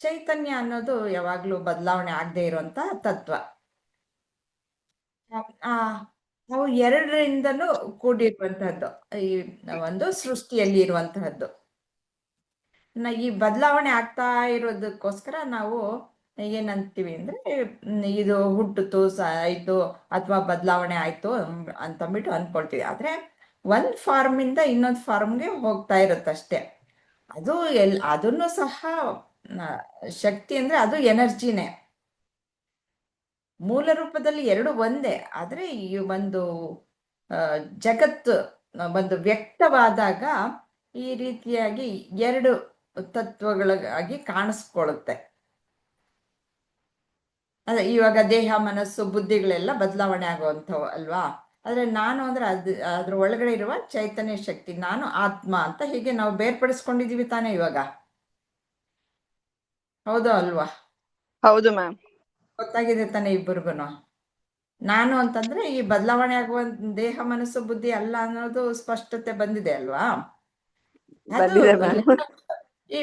ಚೈತನ್ಯ ಅನ್ನೋದು ಯಾವಾಗ್ಲೂ ಬದಲಾವಣೆ ಆಗದೆ ಇರುವಂತಹ ತತ್ವ. ನಾವು 2ರಿಂದನೂ ಕೂಡಿರುವಂತಹದ್ದು ಈ ಒಂದು ಸೃಷ್ಟಿಯಲ್ಲಿ ಇರುವಂತಹದ್ದು. ಈ ಬದಲಾವಣೆ ಆಗ್ತಾ ಇರೋದಕ್ಕೋಸ್ಕರ ನಾವು ಏನಂತೀವಿ ಅಂದ್ರೆ, ಇದು ಹುಟ್ಟಿತು ಆಯ್ತು ಅಥವಾ ಬದಲಾವಣೆ ಆಯ್ತು ಅಂತಂದ್ಬಿಟ್ಟು ಅನ್ಕೊಳ್ತೀವಿ. ಆದ್ರೆ ಒಂದ್ ಫಾರ್ಮ್ ಇಂದ ಇನ್ನೊಂದು ಫಾರ್ಮ್ಗೆ ಹೋಗ್ತಾ ಇರುತ್ತಷ್ಟೇ. ಅದನ್ನು ಸಹ ಶಕ್ತಿ ಅಂದ್ರೆ ಅದು ಎನರ್ಜಿನೇ. ಮೂಲ ರೂಪದಲ್ಲಿ 2 ಒಂದೇ. ಆದ್ರೆ ಈ ಒಂದು ಜಗತ್ತು ಒಂದು ವ್ಯಕ್ತವಾದಾಗ ಈ ರೀತಿಯಾಗಿ ಎರಡು ತತ್ವಗಳಾಗಿ ಕಾಣಿಸ್ಕೊಳ್ಳುತ್ತೆ. ಅದೇ ಇವಾಗ ದೇಹ ಮನಸ್ಸು ಬುದ್ಧಿಗಳೆಲ್ಲ ಬದಲಾವಣೆ ಆಗುವಂಥವು ಅಲ್ವಾ. ಆದ್ರೆ ನಾನು ಅಂದ್ರೆ ಅದ್ರ ಒಳಗಡೆ ಇರುವ ಚೈತನ್ಯ ಶಕ್ತಿ, ನಾನು ಆತ್ಮ ಅಂತ ಹೀಗೆ ನಾವು ಬೇರ್ಪಡಿಸ್ಕೊಂಡಿದೀವಿ ತಾನೇ ಇವಾಗ. ಹೌದೋ ಅಲ್ವಾ? ಹೌದು ಮ್ಯಾಮ್. ಗೊತ್ತಾಗಿದೆ ತಾನೇ ಇಬ್ಬರಿಗೂ. ನಾನು ಅಂತಂದ್ರೆ ಈ ಬದಲಾವಣೆ ಆಗುವ ದೇಹ ಮನಸ್ಸು ಬುದ್ಧಿ ಅಲ್ಲ ಅನ್ನೋದು ಸ್ಪಷ್ಟತೆ ಬಂದಿದೆ ಅಲ್ವಾ. ಅದು ಬಂದಿದೆ ಮ್ಯಾಮ್. ಈ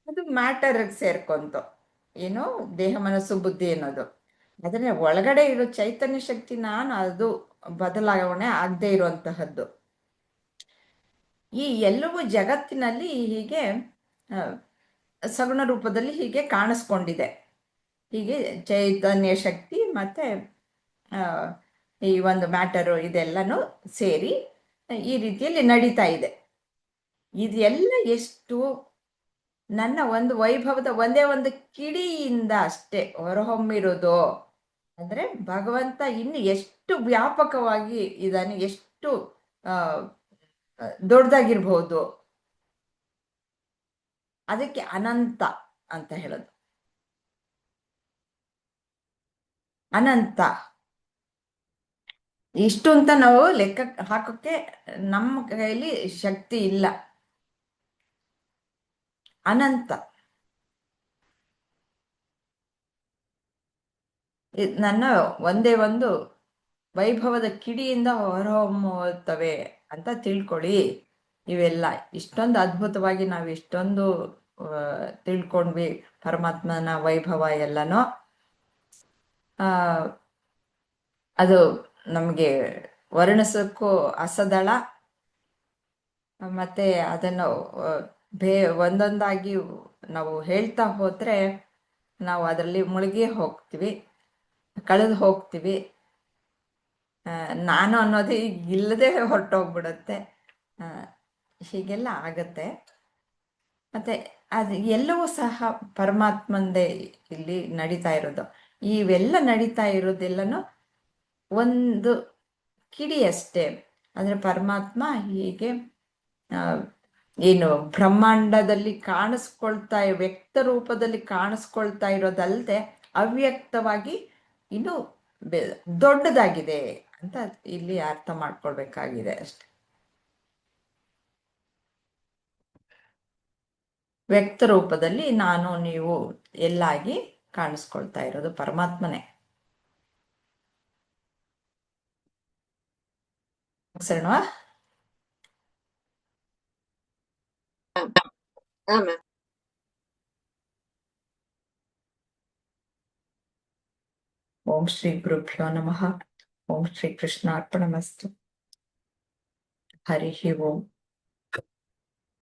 ಅದು ಮ್ಯಾಟರ್ ಸೇರ್ಕೊಂತು, ಏನು ದೇಹ ಮನಸ್ಸು ಬುದ್ಧಿ ಅನ್ನೋದು. ಆದ್ರೆ ಒಳಗಡೆ ಇರೋ ಚೈತನ್ಯ ಶಕ್ತಿ ನಾನು, ಅದು ಬದಲಾವಣೆ ಆಗದೆ ಇರುವಂತಹದ್ದು. ಈ ಎಲ್ಲವೂ ಜಗತ್ತಿನಲ್ಲಿ ಹೀಗೆ ಸಗುಣ ರೂಪದಲ್ಲಿ ಹೀಗೆ ಕಾಣಿಸ್ಕೊಂಡಿದೆ. ಹೀಗೆ ಚೈತನ್ಯ ಶಕ್ತಿ ಮತ್ತೆ ಈ ಒಂದು ಮ್ಯಾಟರು ಇದೆಲ್ಲನೂ ಸೇರಿ ಈ ರೀತಿಯಲ್ಲಿ ನಡೀತಾ ಇದೆ. ಇದೆಲ್ಲ ಎಷ್ಟು ನನ್ನ ಒಂದು ವೈಭವದ ಒಂದೇ ಒಂದು ಕಿಡಿಯಿಂದ ಅಷ್ಟೇ ಹೊರಹೊಮ್ಮಿರೋದು. ಅಂದ್ರೆ ಭಗವಂತ ಇನ್ನು ಎಷ್ಟು ವ್ಯಾಪಕವಾಗಿ ಇದ್ದಾನೆ, ಎಷ್ಟು ದೊಡ್ಡದಾಗಿರ್ಬಹುದು, ಅದಕ್ಕೆ ಅನಂತ ಅಂತ ಹೇಳೋದು. ಅನಂತ ಇಷ್ಟು ಅಂತ ನಾವು ಲೆಕ್ಕ ಹಾಕೋಕ್ಕೆ ನಮ್ಮ ಕೈಯಲ್ಲಿ ಶಕ್ತಿ ಇಲ್ಲ. ಅನಂತ. ನನ್ನ ಒಂದೇ ಒಂದು ವೈಭವದ ಕಿಡಿಯಿಂದ ಹೊರಹೊಮ್ಮುತ್ತವೆ ಅಂತ ತಿಳ್ಕೊಳ್ಳಿ. ಇವೆಲ್ಲ ಇಷ್ಟೊಂದು ಅದ್ಭುತವಾಗಿ ನಾವು ಇಷ್ಟೊಂದು ತಿಳ್ಕೊಂಡ್ವಿ ಪರಮಾತ್ಮನ ವೈಭವ ಎಲ್ಲನೋ. ಅದು ನಮಗೆ ವರ್ಣಿಸೋಕ್ಕೂ ಅಸದಳ. ಮತ್ತೆ ಅದನ್ನು ಒಂದೊಂದಾಗಿ ನಾವು ಹೇಳ್ತಾ ಹೋದ್ರೆ ನಾವು ಅದರಲ್ಲಿ ಮುಳುಗಿ ಹೋಗ್ತೀವಿ, ಕಳೆದು ಹೋಗ್ತೀವಿ. ನಾನು ಅನ್ನೋದು ಈಗ ಇಲ್ಲದೆ ಹೊರಟೋಗ್ಬಿಡುತ್ತೆ. ಹೀಗೆಲ್ಲ ಆಗತ್ತೆ. ಮತ್ತೆ ಅದು ಎಲ್ಲವೂ ಸಹ ಪರಮಾತ್ಮಂದೇ ಇಲ್ಲಿ ನಡೀತಾ ಇರೋದು. ಇವೆಲ್ಲ ನಡೀತಾ ಇರೋದೆಲ್ಲನೂ ಒಂದು ಕಿಡಿ ಅಷ್ಟೇ. ಅಂದ್ರೆ ಪರಮಾತ್ಮ ಹೀಗೆ ಏನು ಬ್ರಹ್ಮಾಂಡದಲ್ಲಿ ಕಾಣಿಸ್ಕೊಳ್ತಾ ವ್ಯಕ್ತ ರೂಪದಲ್ಲಿ ಕಾಣಿಸ್ಕೊಳ್ತಾ ಇರೋದಲ್ಲದೆ ಅವ್ಯಕ್ತವಾಗಿ ಇನ್ನು ದೊಡ್ಡದಾಗಿದೆ ಅಂತ ಇಲ್ಲಿ ಅರ್ಥ ಮಾಡ್ಕೊಳ್ಬೇಕಾಗಿದೆ ಅಷ್ಟೆ. ವ್ಯಕ್ತ ರೂಪದಲ್ಲಿ ನಾನು ನೀವು ಎಲ್ಲಾಗಿ ಕಾಣಿಸ್ಕೊಳ್ತಾ ಇರೋದು ಪರಮಾತ್ಮನೇ. ಸರಿನಾ? ಓಂ ಶ್ರೀ ಗುರುಭ್ಯೋ ನಮಃ. ಓಂ ಶ್ರೀ ಕೃಷ್ಣಾರ್ಪಣಮಸ್ತು. ಹರಿ ಓಂ.